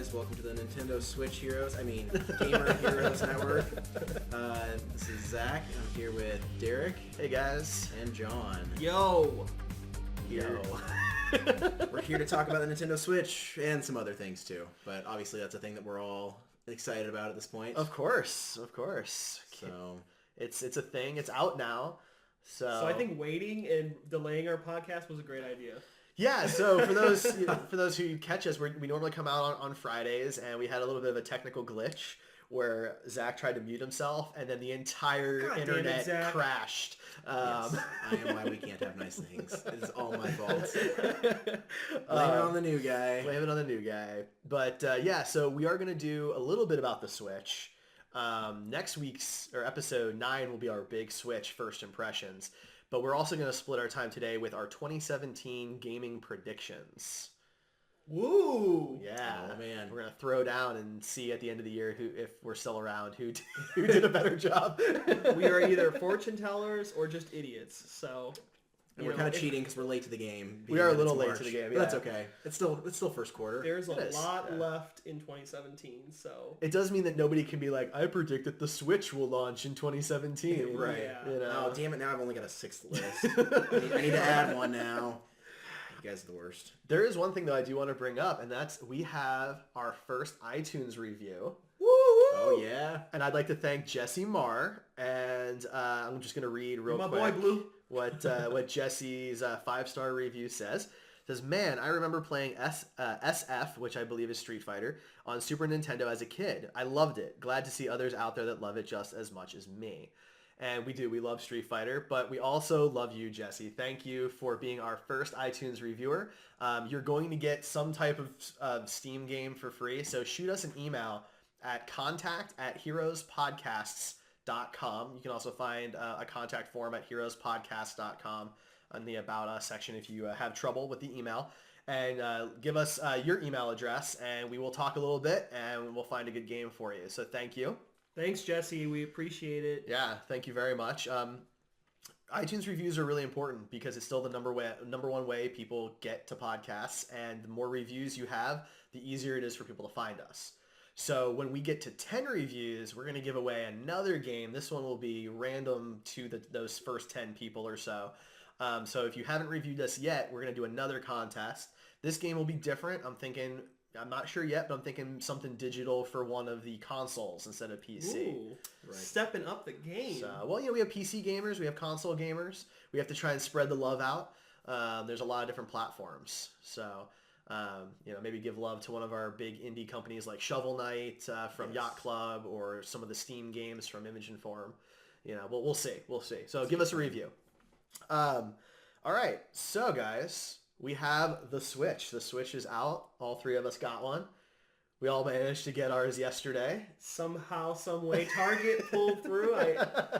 guys, welcome to the Nintendo Switch Heroes, Gamer Heroes Network. This is Zach, I'm here with Derek. Hey guys. And John. Yo! We're here to talk about the Nintendo Switch and some other things too, but obviously that's a thing that we're all excited about at this point. Of course. So it's a thing, it's out now. So I think waiting and delaying our podcast was a great idea. Yeah, so for those who catch us, we normally come out on Fridays, and we had a little bit of a technical glitch where Zach tried to mute himself, and then the entire internet crashed. Yes, I am why we can't have nice things. It's all my fault. Blame it on the new guy. Blame it on the new guy. But yeah, so we are going to do a little bit about the Switch. Next week's, or episode 9, will be our big Switch first impressions. But we're also going to split our time today with our 2017 gaming predictions. Woo! Yeah. Oh, man. We're going to throw down and see at the end of the year, if we're still around, who did a better job. We are either fortune tellers or just idiots. So, and we're kind of cheating because we're late to the game. We are a little late to the game, but that's okay. It's still first quarter. There's a lot left in 2017, so... It does mean that nobody can be like, I predict that the Switch will launch in 2017. Right. Yeah. You know? Oh, damn it, now I've only got a 6th list. I need to add one now. You guys are the worst. There is one thing, though, I do want to bring up, and that's we have our first iTunes review. Woo! Oh, yeah. And I'd like to thank Jesse Marr, and I'm just going to read real quick. My boy Blue. What Jesse's 5-star review says. It says, man, I remember playing SF, which I believe is Street Fighter, on Super Nintendo as a kid. I loved it. Glad to see others out there that love it just as much as me. And we do. We love Street Fighter, but we also love you, Jesse. Thank you for being our first iTunes reviewer. You're going to get some type of Steam game for free, so shoot us an email at contact@heroespodcasts.com. You can also find a contact form at heroespodcast.com on the About Us section if you have trouble with the email. And give us your email address, and we will talk a little bit, and we'll find a good game for you. So thank you. Thanks, Jesse. We appreciate it. Yeah, thank you very much. iTunes reviews are really important because it's still the number one way people get to podcasts, and the more reviews you have, the easier it is for people to find us. So when we get to 10 reviews, we're going to give away another game. This one will be random to those first 10 people or so. So if you haven't reviewed us yet, we're going to do another contest. This game will be different. I'm not sure yet, but I'm thinking something digital for one of the consoles instead of PC. Ooh, right. Stepping up the game. So, well, we have PC gamers, we have console gamers. We have to try and spread the love out. There's a lot of different platforms. So... maybe give love to one of our big indie companies like Shovel Knight from Yacht Club, or some of the Steam games from Image and Form. We'll see. So give us a review. All right. So guys, we have the Switch. The Switch is out. All three of us got one. We all managed to get ours yesterday. Somehow, some way, Target pulled through.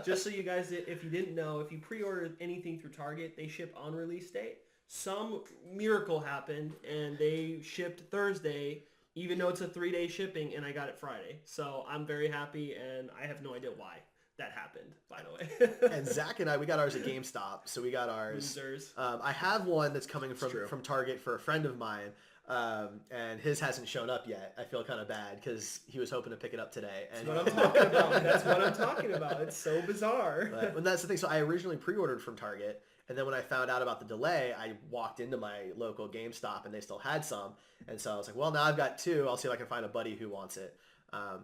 Just so you guys, if you didn't know, if you pre-order anything through Target, they ship on release date. Some miracle happened, and they shipped Thursday, even though it's a 3-day shipping, and I got it Friday. So I'm very happy, and I have no idea why that happened, by the way. And Zach and I, we got ours at GameStop, so we got ours. Losers. I have one that's coming from Target for a friend of mine, and his hasn't shown up yet. I feel kind of bad because he was hoping to pick it up today. And That's what I'm talking about. That's what I'm talking about. It's so bizarre. But that's the thing. So I originally pre-ordered from Target. And then when I found out about the delay, I walked into my local GameStop and they still had some. And so I was like, well, now I've got 2. I'll see if I can find a buddy who wants it. I'm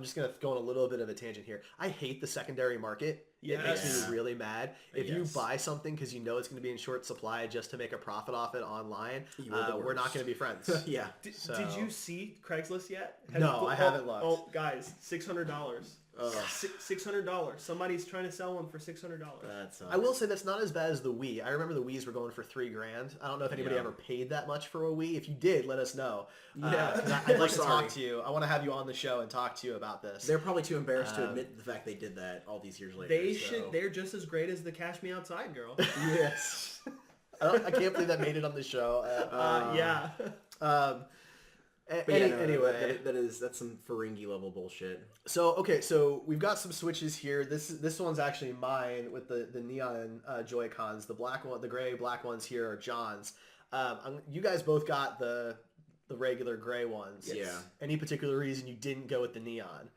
just going to go on a little bit of a tangent here. I hate the secondary market. Yes. It makes me really mad. If you Yes. buy something because you know it's going to be in short supply just to make a profit off it online, we're not going to be friends. Yeah. Did you see Craigslist yet? No, I haven't looked. Oh, guys, $600. $600. Somebody's trying to sell one for $600. I will say that's not as bad as the Wii. I remember the Wiis were going for $3,000. I don't know if anybody ever paid that much for a Wii. If you did, let us know. Yeah, I'd like to talk to you. I want to have you on the show and talk to you about this. They're probably too embarrassed to admit the fact they did that all these years later. They should. They're just as great as the Cash Me Outside girl. Yes. I can't believe that made it on the show. Yeah. Anyway, that's some Ferengi level bullshit. So we've got some Switches here. This one's actually mine with the neon Joy-Cons. The black one, the gray black ones here are John's. You guys both got the the regular gray ones. Yes. Yeah. Any particular reason you didn't go with the neon?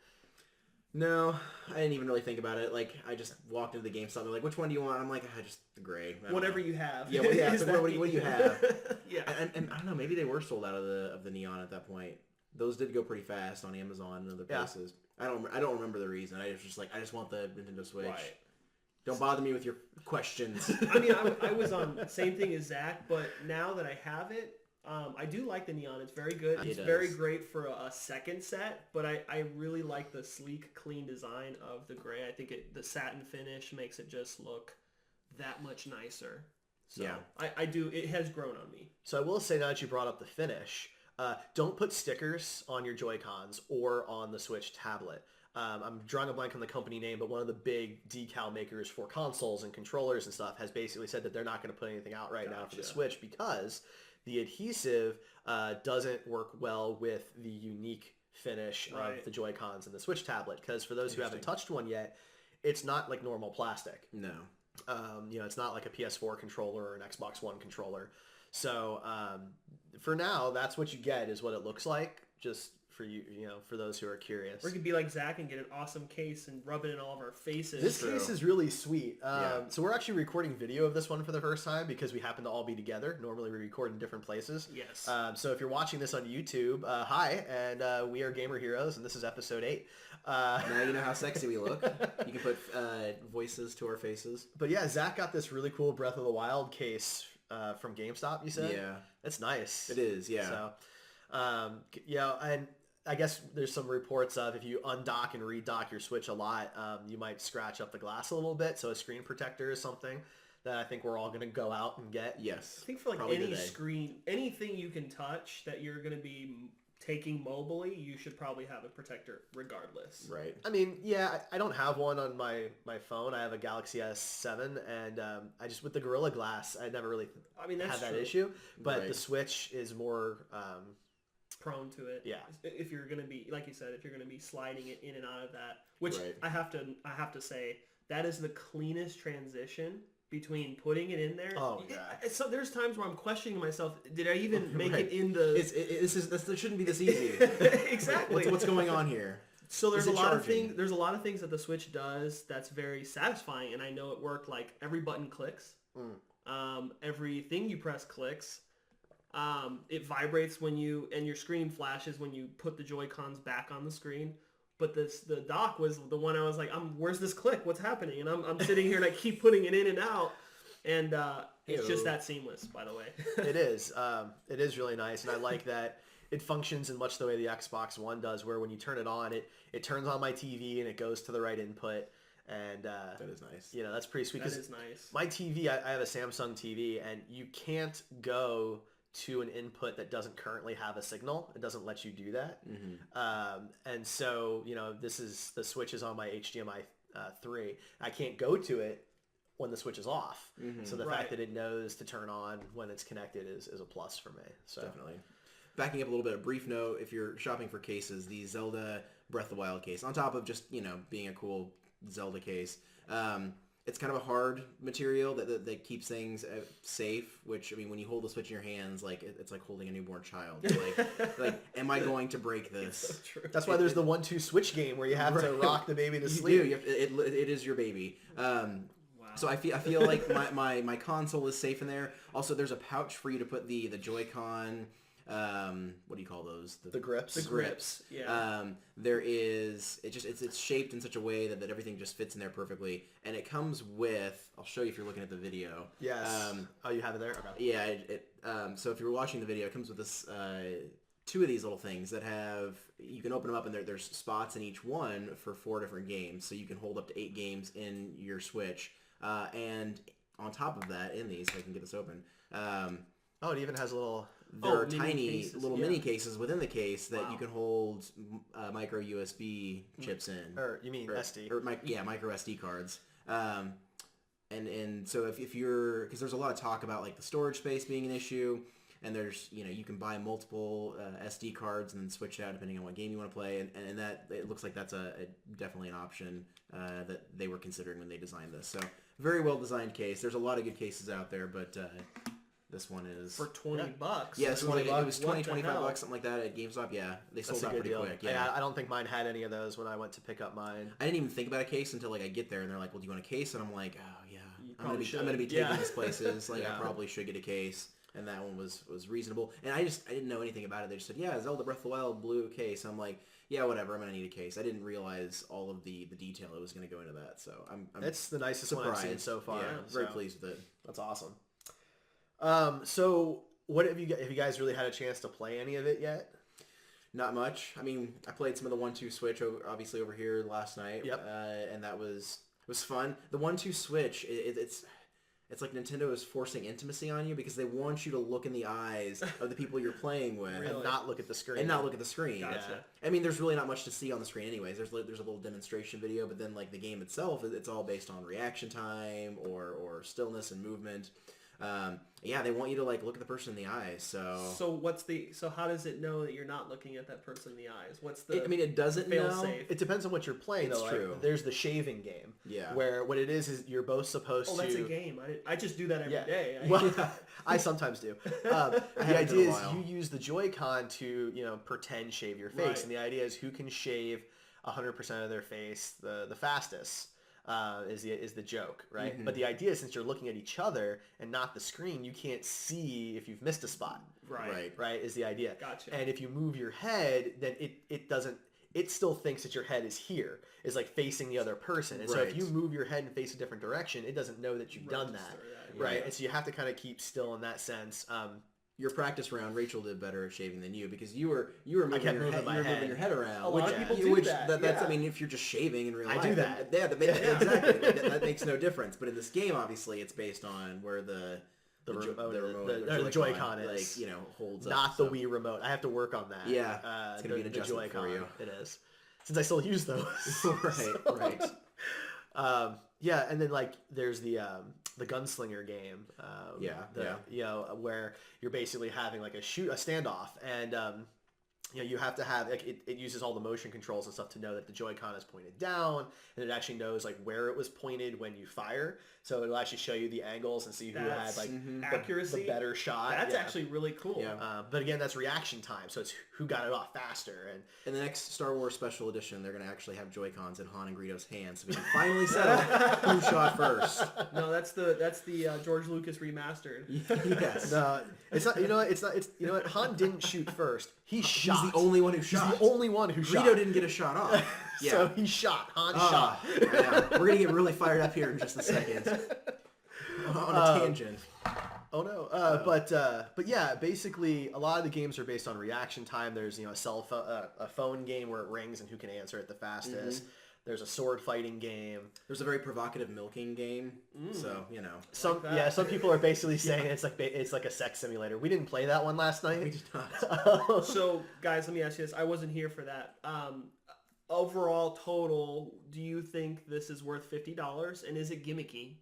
No, I didn't even really think about it. Like, I just walked into the GameStop and like, which one do you want? I'm like, just the gray. Whatever you have. Yeah, well, yeah. So what do you have? Yeah. And I don't know, maybe they were sold out of the neon at that point. Those did go pretty fast on Amazon and other places. I don't remember the reason. I was just like, I just want the Nintendo Switch. Right. Don't bother me with your questions. I mean, I was on the same thing as Zach, but now that I have it, I do like the neon. It's very good. It's very great for a second set, but I really like the sleek, clean design of the gray. I think the satin finish makes it just look that much nicer. So yeah. I do. It has grown on me. So I will say, now that you brought up the finish, don't put stickers on your Joy-Cons or on the Switch tablet. I'm drawing a blank on the company name, but one of the big decal makers for consoles and controllers and stuff has basically said that they're not going to put anything out right now for the Switch because the adhesive doesn't work well with the unique finish of the Joy-Cons and the Switch tablet. Because for those who haven't touched one yet, it's not like normal plastic. No. It's not like a PS4 controller or an Xbox One controller. So for now, that's what you get is what it looks like. Just for you, for those who are curious. Or you could be like Zach and get an awesome case and rub it in all of our faces. This case is really sweet. So we're actually recording video of this one for the first time because we happen to all be together. Normally we record in different places. Yes. So if you're watching this on YouTube, hi, and we are Gamer Heroes, and this is episode 8. Now you know how sexy we look. You can put voices to our faces. But yeah, Zach got this really cool Breath of the Wild case from GameStop, you said? Yeah. That's nice. It is, yeah. So, and I guess there's some reports of if you undock and redock your Switch a lot, you might scratch up the glass a little bit. So a screen protector is something that I think we're all going to go out and get. Yes. I think for like any screen, anything you can touch that you're going to be taking mobily, you should probably have a protector regardless. Right. I mean, yeah, I don't have one on my phone. I have a Galaxy S7, and I just, with the Gorilla Glass, I never really had that issue. But the Switch is more... prone to it. Yeah. If you're going to be, like you said, if you're going to be sliding it in and out of that, which I have to say, that is the cleanest transition between putting it in there. Oh, yeah. So there's times where I'm questioning myself, did I even make it in the... This shouldn't be this easy. Exactly. What's going on here? So there's a lot of things that the Switch does that's very satisfying, and I know it worked. Like every button clicks. Everything you press clicks. It vibrates when your screen flashes when you put the Joy-Cons back on the screen. But the dock was the one I was like, where's this click? What's happening? And I'm sitting here and I keep putting it in and out. And it's just that seamless, by the way. It is. It is really nice. And I like that it functions in much the way the Xbox One does, where when you turn it on, it turns on my TV and it goes to the right input. And that is nice. That's pretty sweet. That is nice. My TV, I have a Samsung TV, and you can't go to an input that doesn't currently have a signal. It doesn't let you do that. And so, the Switch is on my HDMI 3. I can't go to it when the Switch is off. So the fact that it knows to turn on when it's connected is a plus for me. So definitely. Backing up a little bit, a brief note, if you're shopping for cases, the Zelda Breath of the Wild case, on top of just, being a cool Zelda case, it's kind of a hard material that keeps things safe, which, I mean, when you hold the Switch in your hands, like, it's like holding a newborn child. Like, am I going to break this? It's so true. That's why there's the 1-2 Switch game where you have to rock the baby to sleep. You do. It is your baby. Wow. So I feel like my console is safe in there. Also, there's a pouch for you to put the Joy-Con... what do you call those? The grips. The grips. Yeah. There is. It's shaped in such a way that everything just fits in there perfectly, and it comes with. I'll show you if you're looking at the video. Yes. You have it there. Okay. Yeah. So if you're watching the video, it comes with this. 2 of these little things that have. You can open them up, and there's spots in each one for 4 different games, so you can hold up to 8 games in your Switch. And on top of that, in these, if I can get this open. It even has a little. There are tiny little mini cases within the case that you can hold micro USB chips in. Or you mean SD? Micro SD cards. And so if you're, because there's a lot of talk about like the storage space being an issue, and there's you can buy multiple SD cards and then switch it out depending on what game you want to play, and that it looks like that's definitely an option that they were considering when they designed this. So very well designed case. There's a lot of good cases out there, but. This one is for $20. Yeah, this one, it was What 20, the 25 hell? bucks, something like that at GameStop. Yeah, they sold That's a out good pretty deal. quick. Yeah, I don't think mine had any of those when I went to pick up mine. I didn't even think about a case until like I get there and they're like, "Well, do you want a case?" And I'm like, "Oh yeah, I'm gonna be taking these places. Like I probably should get a case." And that one was reasonable. And I didn't know anything about it. They just said, "Yeah, Zelda Breath of the Wild blue case." I'm like, "Yeah, whatever. I'm gonna need a case." I didn't realize all of the detail that was gonna go into that. So I'm It's the nicest surprised. one I've seen so far. Yeah, very pleased with it. That's awesome. So what have you guys really had a chance to play any of it yet? Not much. I mean, I played some of the 1-2 Switch obviously over here last night. Yep. And that was fun. The 1-2 Switch, it's like Nintendo is forcing intimacy on you because they want you to look in the eyes of the people you're playing with. And not look at the screen. And not look at the screen. Gotcha. I mean, there's really not much to see on the screen anyways. There's a little demonstration video, but then like the game itself, it's all based on reaction time or stillness and movement. Yeah, they want you to like look at the person in the eyes. So how does it know that you're not looking at that person in the eyes? What's the? It doesn't know. fail-safe? It depends on what you're playing. It's though. true. Like, there's the shaving game. Yeah. Where what it is you're both supposed to. Oh, that's a game. I just do that every day. Well, I sometimes do. The haven't idea in a is while. you use the Joy-Con to pretend shave your face, Right. and the idea is who can shave 100% of their face the fastest. Is the joke, right? Mm-hmm. But the idea is since you're looking at each other and not the screen, you can't see if you've missed a spot. Right. Right, is the idea. Gotcha. And if you move your head, then it doesn't. It still thinks that your head is here, is like facing the other person. And so if Right. you move your head and face a different direction, it doesn't know that you've done that. Register that, Right. yeah. And so you have to kind of keep still in that sense. Your practice round, Rachel did better at shaving than you because you were moving kept your moving head, my you were moving head. your head around. A lot of people do that, That's yeah. I mean, if you're just shaving in real life, I do that. Exactly. that makes no difference. But in this game, obviously, it's based on where the remote, remote, the Joy-Con is. like holds Not up. the Wii remote. I have to work on that. Yeah, it's gonna be an the adjustment for Joy-Con. you. It is. Since I still use those. Right. Yeah, and then like there's the gunslinger game. Where you're basically having like a standoff, and you have to have like it uses all the motion controls and stuff to know that the Joy-Con is pointed down, and it actually knows like where it was pointed when you fire. So it'll actually show you the angles and see who had like accuracy, the better shot. That's actually really cool. Yeah. But again, that's reaction time, so it's who got it off faster. And in the next Star Wars Special Edition, they're gonna actually have Joy-Cons in Han and Greedo's hands, so we can finally settle who shot first. No, that's the George Lucas remastered. Yes. no, it's not. It's you know what? Han didn't shoot first. He shot. He's the only one who shot. He's the only one who shot. Greedo didn't get a shot off. Yeah. So he shot. Han shot. Yeah. We're gonna get really fired up here in just a second. On a tangent. Oh no. But yeah, basically a lot of the games are based on reaction time. There's a phone game where it rings and who can answer it the fastest. There's a sword fighting game. There's a very provocative milking game. So Some people are basically saying it's like a sex simulator. We didn't play that one last night. we did not. So guys, let me ask you this. I wasn't here for that. Overall total, do you think this is worth $50, and is it gimmicky?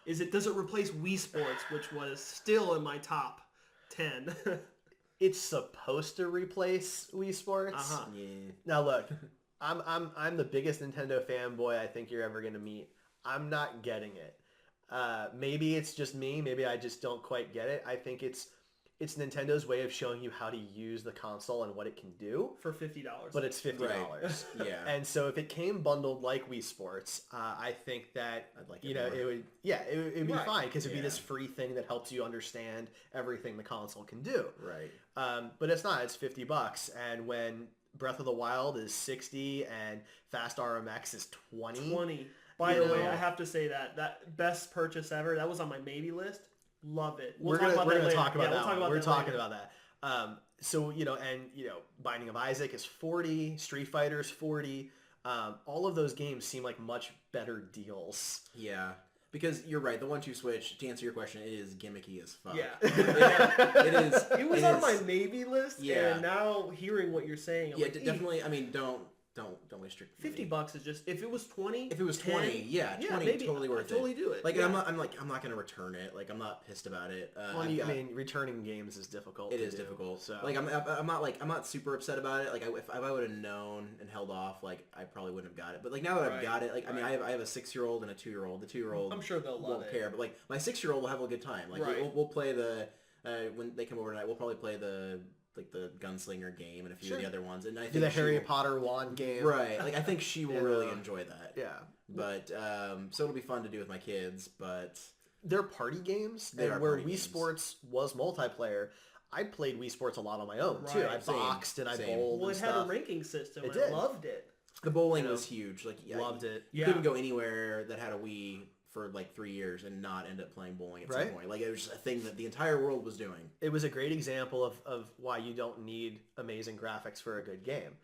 Does it replace Wii Sports, which was still in my top 10? It's supposed to replace Wii Sports. Yeah. Now look, I'm the biggest Nintendo fanboy I think you're ever gonna meet. I'm not getting it. Maybe it's just me. Maybe I just don't quite get it. I think it's Nintendo's way of showing you how to use the console and what it can do. For $50. But it's $50. Right. Yeah. And so if it came bundled like Wii Sports, I think that I'd like it more. it would be Right. fine because it'd be Yeah. this free thing that helps you understand everything the console can do. Right. But it's not. It's $50, and when Breath of the Wild is $60 and Fast RMX is $20. By the way, I have to say that best purchase ever. That was on my maybe list. Love it. We're gonna talk about that. We'll talk about We're that talking later. about that. So Binding of Isaac is $40. Street Fighter's $40. All of those games seem like much better deals. Yeah. Because you're right, the 1-2 Switch, to answer your question, it is gimmicky as fuck. Yeah. It is. It was on my maybe list, Yeah. and now hearing what you're saying, I'm Yeah, like, definitely. I mean, don't waste your $50 money. is just, if it was 20, If it was 10, 20, yeah, 20, maybe totally worth I'd totally it. do it. Like, yeah. and I'm not gonna return it. Like, I'm not pissed about it. Well, I mean, returning games is difficult. It is difficult. So like, I'm not super upset about it. Like, if I would have known and held off, like, I probably wouldn't have got it. But like now that I've got it, like, I mean, I have a 6-year-old and a 2-year-old. The 2-year-old, I'm sure they'll love won't it. care, but like my 6-year-old will have a good time. Like, we'll play the when they come over tonight, we'll probably play the gunslinger game and a few of the other ones. And I think the Harry Potter wand game, right? Like, I think she will really enjoy that. Yeah. But so it'll be fun to do with my kids. But they're party games, They and are where party Wii games. Sports was multiplayer, I played Wii Sports a lot on my own too. Right. I boxed and I Same. bowled Well, and it had stuff. a ranking system. It and I did. loved it. the bowling You know, was huge. Like, Loved it. You Yeah. couldn't go anywhere that had a Wii for like 3 years and not end up playing bowling at some Right. point. Like, it was just a thing that the entire world was doing. It was a great example of why you don't need amazing graphics for a good game.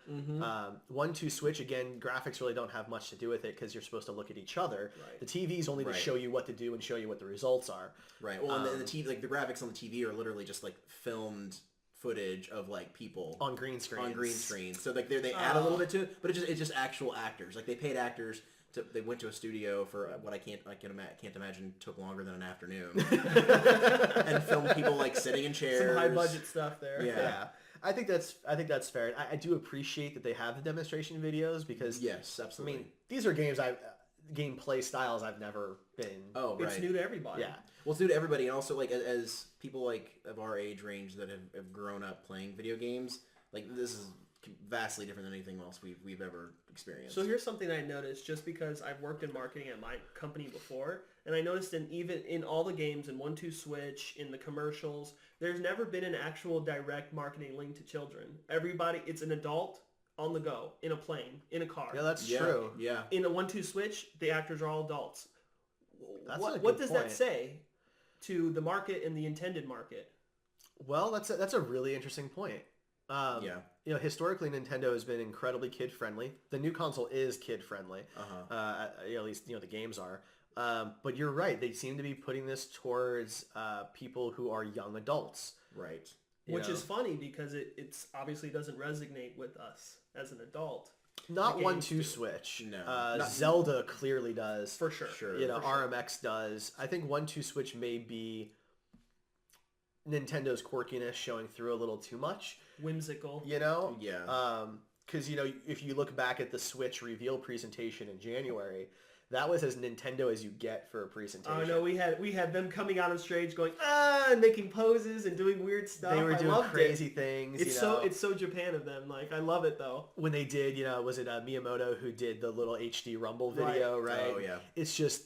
1-2 Switch, again, graphics really don't have much to do with it because you're supposed to look at each other. Right. The TV's only to Right. show you what to do and show you what the results are. Right. Well, and the TV, like the graphics on the TV are literally just like filmed footage of like people On green screens. on green screens. So like they add a little bit to it, but it's just actual actors. Like, they paid actors. They went to a studio for what I can't imagine took longer than an afternoon, and filmed people like sitting in chairs. Some high budget stuff there. Yeah. Yeah. I think that's fair. And I do appreciate that they have the demonstration videos because Yes, I absolutely. mean, these are gameplay styles I've never been. Oh, right. It's new to everybody. Yeah. Well, it's new to everybody, and also like as people like of our age range that have grown up playing video games, like this is vastly different than anything else we've ever experienced. So here's something I noticed just because I've worked in marketing at my company before, and I noticed even in all the games, in 1-2 Switch, in the commercials, there's never been an actual direct marketing link to children. Everybody, it's an adult on the go, in a plane, in a car. Yeah, that's yeah, true. Yeah. In a 1-2 Switch, the actors are all adults. That's a What good does point. that say to the market and the intended market? Well, that's a really interesting point. Yeah. You know, historically, Nintendo has been incredibly kid-friendly. The new console is kid-friendly. At least, the games are. But you're right. They seem to be putting this towards people who are young adults. Right. Which is funny because it's obviously doesn't resonate with us as an adult. Not The games 1-2 do. Switch. No. Not- Zelda clearly does. For sure. Sure. You know, For sure. RMX does. I think 1-2 Switch may be Nintendo's quirkiness showing through a little too much. Whimsical. You know? Yeah. Because, if you look back at the Switch reveal presentation in January, that was as Nintendo as you get for a presentation. Oh no, we had them coming out on stage going and making poses and doing weird stuff. They were I doing loved crazy it. things. It's so Japan of them. Like, I love it though. When they did, was it Miyamoto who did the little HD Rumble video, right? Oh, yeah. It's just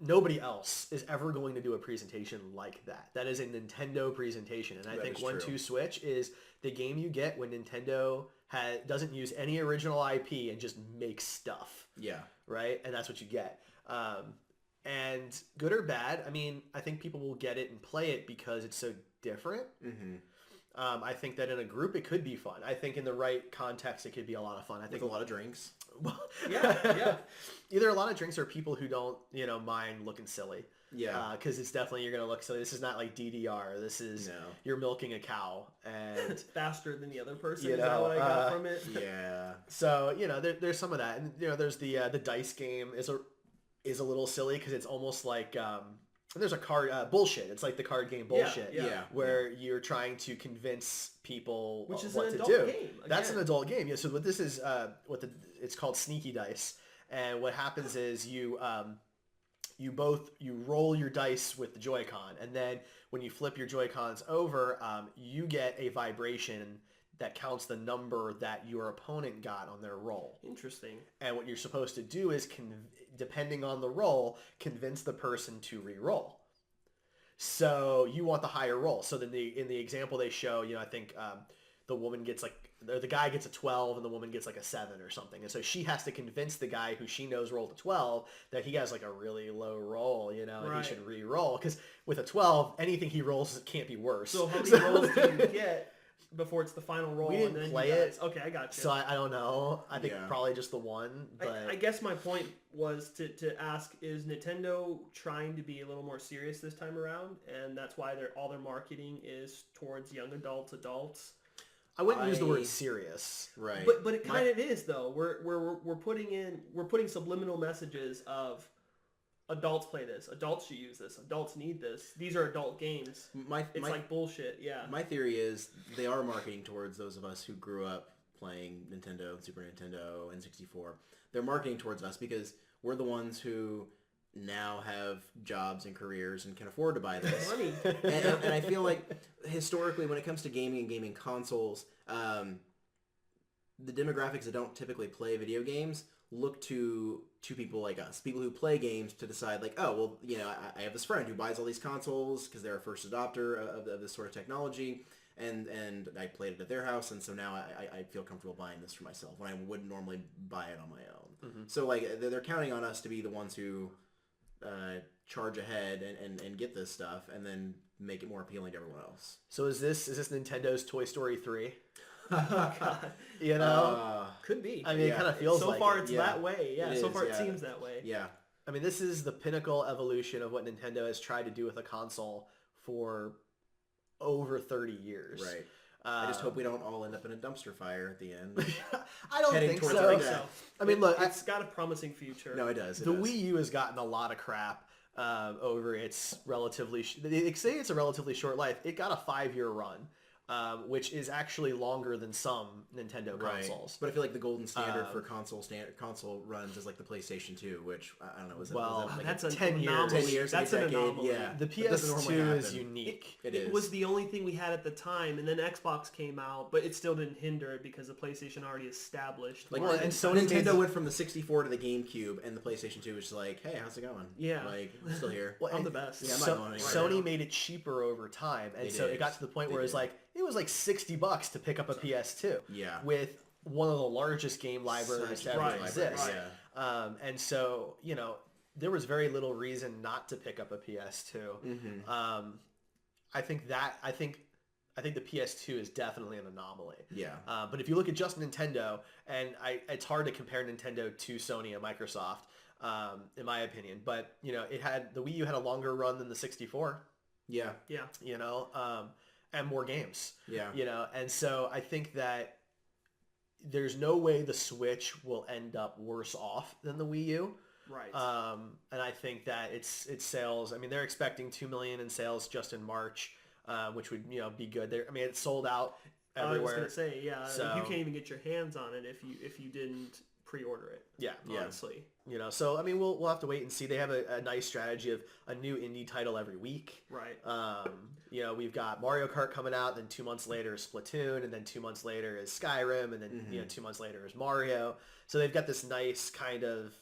nobody else is ever going to do a presentation like that. That is a Nintendo presentation, and I That think is 1-2 true. Switch is the game you get when Nintendo doesn't use any original IP and just makes stuff. Yeah. Right? And that's what you get. And good or bad, I mean, I think people will get it and play it because it's so different. Mm-hmm. I think that in a group it could be fun. I think in the right context it could be a lot of fun. I With think a lot of drinks. well, Yeah. either a lot of drinks or people who don't, mind looking silly. Yeah. Because it's definitely you're gonna look silly. This is not like DDR. This is No. you're milking a cow, and Faster than the other person. You Is that know, what I got from it? Yeah. so there's some of that, and there's the dice game is a little silly because it's almost like there's a card bullshit. It's like the card game bullshit, Yeah. where you're trying to convince people Which is what an to adult do. game, That's again. an adult game. Yeah. So what this is, it's called sneaky dice, and what happens is you roll your dice with the Joy-Con, and then when you flip your Joy-Cons over, you get a vibration that counts the number that your opponent got on their roll. Interesting. And what you're supposed to do is, depending on the roll, convince the person to re-roll. So you want the higher roll. So then in the example they show, I think the woman gets the guy gets a 12 and the woman gets like a 7 or something. And so she has to convince the guy who she knows rolled a 12 that he has like a really low roll, and Right. he should re-roll. Because with a 12, anything he rolls can't be worse. So how many rolls do you get before it's the final roll? We didn't and then play you it. guys... Okay, I got you. So I don't know. I think Yeah. probably just the one. But I guess my point was to ask, is Nintendo trying to be a little more serious this time around? And that's why all their marketing is towards young adults? I wouldn't use the word serious. Right. But it kind of is though. We're putting subliminal messages of adults play this, adults should use this, adults need this. These are adult games. It's like bullshit. Yeah. My theory is they are marketing towards those of us who grew up playing Nintendo, Super Nintendo, N64. They're marketing towards us because we're the ones who now have jobs and careers and can afford to buy this. Money. and I feel like historically when it comes to gaming and gaming consoles, the demographics that don't typically play video games look to people like us, people who play games, to decide like, oh, well, you know, I have this friend who buys all these consoles because they're a first adopter of this sort of technology, and I played it at their house, and so now I feel comfortable buying this for myself when I wouldn't normally buy it on my own. Mm-hmm. So like they're counting on us to be the ones who charge ahead and get this stuff and then make it more appealing to everyone else. So is this Nintendo's Toy Story 3? Oh, God. You know? Could be. I mean, it kind of feels so like far it. it's that way. Yeah, so far it yeah. seems that way. Yeah. I mean, this is the pinnacle evolution of what Nintendo has tried to do with a console for over 30 years. Right. I just hope we don't all end up in a dumpster fire at the end. I don't Heading think towards so. that. I mean, look, It's got a promising future. No, it does. The Wii U has gotten a lot of crap over its relatively... They say it's a relatively short life. It got a 5-year run, which is actually longer than some Nintendo consoles. But I feel like the golden standard for console runs is like the PlayStation 2, which I don't know. Was Well, that like that's 10 years. 10 years. That's a an decade. anomaly. Yeah. The That doesn't normally PS2 is happen. unique. It was the only thing we had at the time, and then Xbox came out, but it still didn't hinder it because the PlayStation already established. Like, Well, and Sony Nintendo made- went from the 64 to the GameCube, and the PlayStation 2 was just like, hey, how's it going? Yeah. Like, I'm still here. Well, I'm and the best. Yeah, I'm not So, going anywhere Sony now. made it cheaper over time, and They so did. it got to the point They where it was like $60 to pick up a PS2. Yeah. With one of the largest game libraries to ever Right, exist. Yeah. And so, you know, there was very little reason not to pick up a PS2. Mm-hmm. I think the PS2 is definitely an anomaly. Yeah. But if you look at just Nintendo, and it's hard to compare Nintendo to Sony and Microsoft, in my opinion. But you know, the Wii U had a longer run than the 64. Yeah. Yeah. You know, and more games. Yeah. You know, and so I think that there's no way the Switch will end up worse off than the Wii U. Right. And I think that its sales, I mean, they're expecting 2 million in sales just in March, which would, you know, be good. I mean, it's sold out everywhere. I was gonna say, yeah, So- you can't even get your hands on it if you didn't pre-order it. Yeah. Honestly. You know, so I mean, we'll have to wait and see. They have a nice strategy of a new indie title every week. Right. You know, we've got Mario Kart coming out, then 2 months later is Splatoon, and then 2 months later is Skyrim, and then you know 2 months later is Mario. So they've got this nice kind of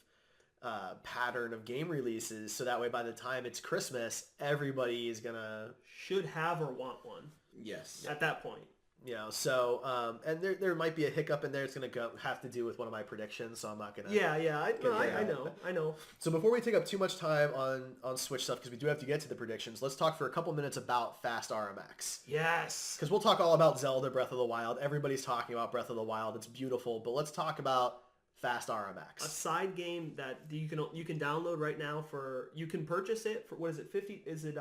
pattern of game releases. So that way, by the time it's Christmas, everybody is gonna Should have or want one Yes. at that point. You know, so and there might be a hiccup in there. It's gonna have to do with one of my predictions, so I'm not gonna. Yeah. I know. So before we take up too much time on Switch stuff, because we do have to get to the predictions, let's talk for a couple minutes about Fast RMX. Yes. Because we'll talk all about Zelda Breath of the Wild. Everybody's talking about Breath of the Wild. It's beautiful, but let's talk about Fast A RMX. side game that you can download right now you can purchase it for, what is it, 50? Is it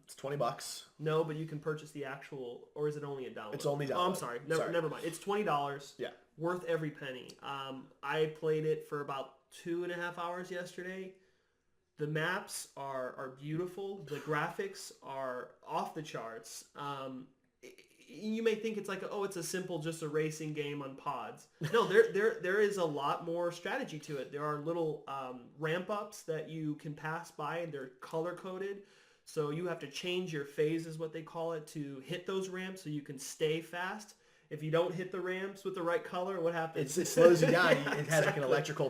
It's $20. No, but you can purchase the actual, or is it only a download? It's only Oh, I'm download. sorry. Sorry. Never mind. It's $20. Yeah. Worth every penny. I played it for about 2.5 hours yesterday. The maps are beautiful. The graphics are off the charts. You may think it's like, it's a simple, just a racing game on pods. No, there is a lot more strategy to it. There are little ramp ups that you can pass by, and they're color coded. So you have to change your phase, is what they call it, to hit those ramps so you can stay fast. If you don't hit the ramps with the right color, what happens? It slows you down. It has like an Exactly. electrical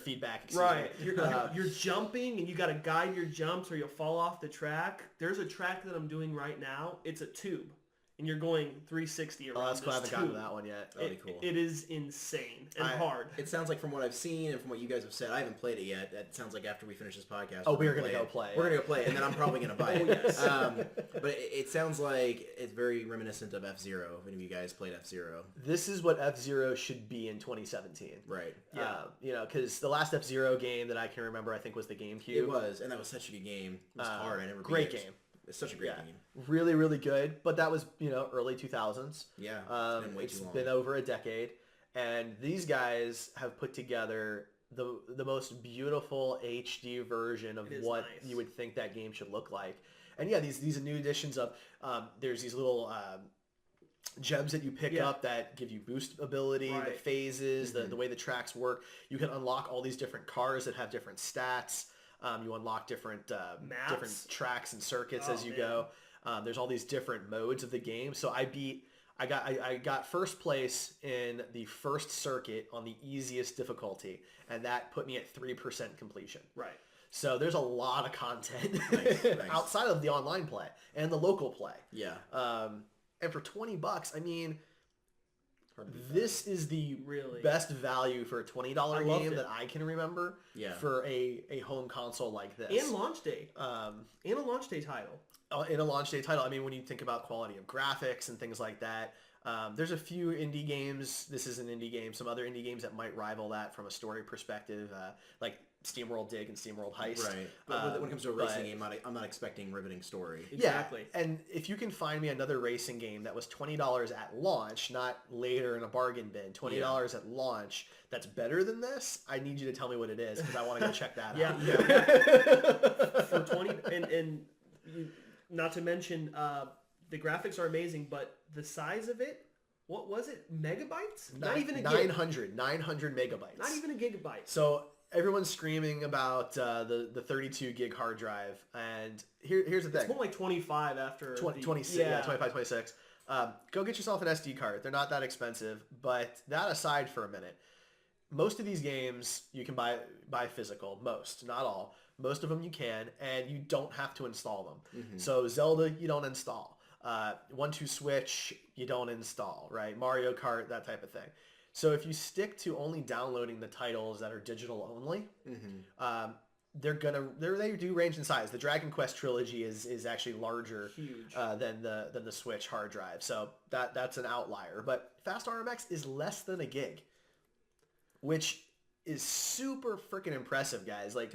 feedback. Excuse Right. me. You're jumping, and you got to guide your jumps or you'll fall off the track. There's a track that I'm doing right now. It's a tube. And you're going 360 around That's cool. I this haven't tube. gotten to that one yet. That'd be cool. It is insane and hard. It sounds like from what I've seen and from what you guys have said, I haven't played it yet. It sounds like after we finish this podcast, We're gonna go play it. We're gonna go play it, and then I'm probably gonna buy it. yes. But it sounds like it's very reminiscent of F-Zero. If any of you guys played F-Zero, This is what F-Zero should be in 2017. right? Yeah. You know, because the last F-Zero game that I can remember, I think, was the GameCube. It was, and that was such a good game. It was hard. I never Great beat it. game. It's such a great game. Really, really good. But that was, early 2000s. Yeah, it's been way It's too long. been over a decade. And these guys have put together the most beautiful HD version of what you would think that game should look like. And yeah, these new editions of, there's these little gems that you pick up that give you boost ability, the phases, the way the tracks work. You can unlock all these different cars that have different stats. You unlock different tracks and circuits as you go. There's all these different modes of the game. So I got first place in the first circuit on the easiest difficulty, and that put me at 3% completion. Right. So there's a lot of content Nice. outside of the online play and the local play. Yeah. And for $20, I mean, this is the Really best value for a $20 game that I can remember. Yeah. For a home console like this. And launch day. And a launch day title. In a launch day title. I mean, when you think about quality of graphics and things like that, there's a few indie games. This is an indie game. Some other indie games that might rival that from a story perspective, like SteamWorld Dig and SteamWorld Heist. Right. But when it comes to a racing game, I'm not expecting riveting story. Exactly. Yeah, and if you can find me another racing game that was $20 at launch, not later in a bargain bin, $20 at launch, that's better than this, I need you to tell me what it is, because I want to go check that out. Yeah. For 20 and not to mention the graphics are amazing, but the size of it, what was it? Megabytes? Not even a 900 megabytes. Not even a gigabyte. So everyone's screaming about the 32 gig hard drive, and here's the thing. It's more like 25 after 26. 25, 26. Go get yourself an SD card. They're not that expensive, but that aside for a minute, most of these games you can buy physical. Most, not all. Most of them you can, and you don't have to install them. Mm-hmm. So Zelda, you don't install. 1-2 Switch, you don't install, right? Mario Kart, that type of thing. So if you stick to only downloading the titles that are digital only, they do range in size. The Dragon Quest trilogy is actually larger than the Switch hard drive. So that's an outlier. But Fast RMX is less than a gig, which is super freaking impressive, guys. Like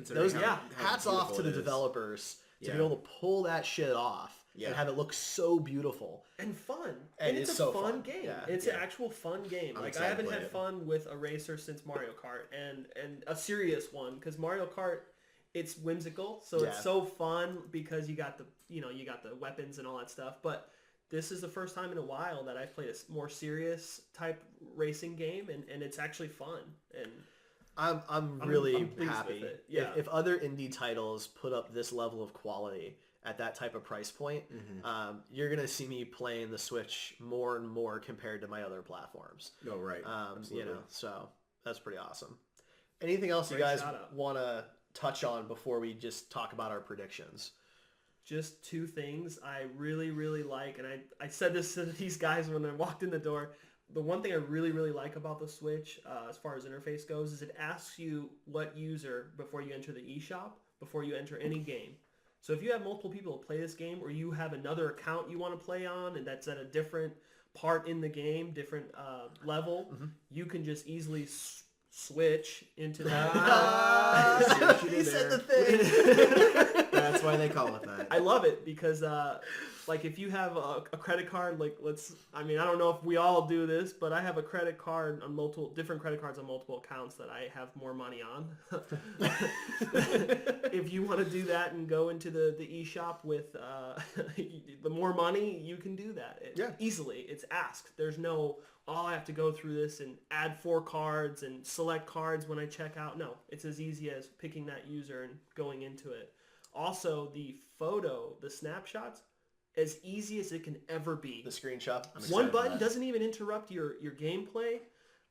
hats off to the developers to be able to pull that shit off and have it look so beautiful and fun. And it's a so fun game. Yeah. It's an actual fun game. Like I haven't had fun with a racer since Mario Kart, and a serious one, because Mario Kart, it's whimsical, so it's so fun because you got the weapons and all that stuff. But this is the first time in a while that I've played a more serious type racing game, and it's actually fun. And I'm really pleased happy. with it. Yeah. If other indie titles put up this level of quality at that type of price point, you're gonna see me playing the Switch more and more compared to my other platforms. Oh, right. So that's pretty awesome. Anything else you guys want to touch on before we just talk about our predictions? Just two things I really, really like, and I said this to these guys when I walked in the door. The one thing I really, really like about the Switch, as far as interface goes, is it asks you what user before you enter the eShop, before you enter any game. So if you have multiple people to play this game, or you have another account you want to play on, and that's at a different part in the game, different level, you can just easily switch into that. He said the thing. That's why they call it that. I love it because, like, if you have a credit card, like, I don't know if we all do this, but I have a credit card on different credit cards on multiple accounts that I have more money on. If you want to do that and go into the eShop with the more money, you can do that easily. It's asked. There's no, I have to go through this and add 4 cards and select cards when I check out. No, it's as easy as picking that user and going into it. Also, the snapshots, as easy as it can ever be. The screenshot. One button doesn't even interrupt your gameplay.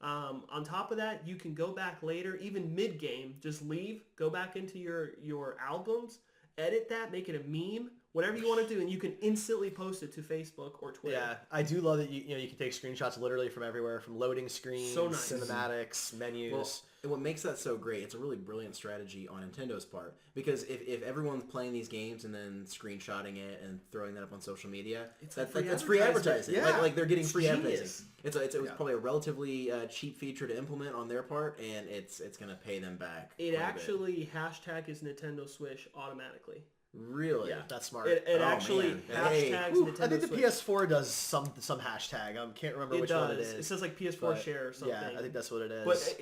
On top of that, you can go back later, even mid-game, just leave, go back into your albums, edit that, make it a meme, whatever you want to do, and you can instantly post it to Facebook or Twitter. Yeah, I do love that you can take screenshots literally from everywhere, from loading screens, so nice. Cinematics, menus. Well, and what makes that so great, it's a really brilliant strategy on Nintendo's part, because if everyone's playing these games and then screenshotting it and throwing that up on social media, that's free advertising. Yeah. Like they're getting free genius. advertising. It was probably a relatively cheap feature to implement on their part, and it's going to pay them back. It actually hashtag is Nintendo Switch automatically. Really? Yeah, that's smart. It Oh, actually man. Hey. hashtags Ooh, Nintendo I think the Switch. PS4 does some hashtag. I can't remember which one it is. It says like PS4 but share or something. Yeah, I think that's what it is. But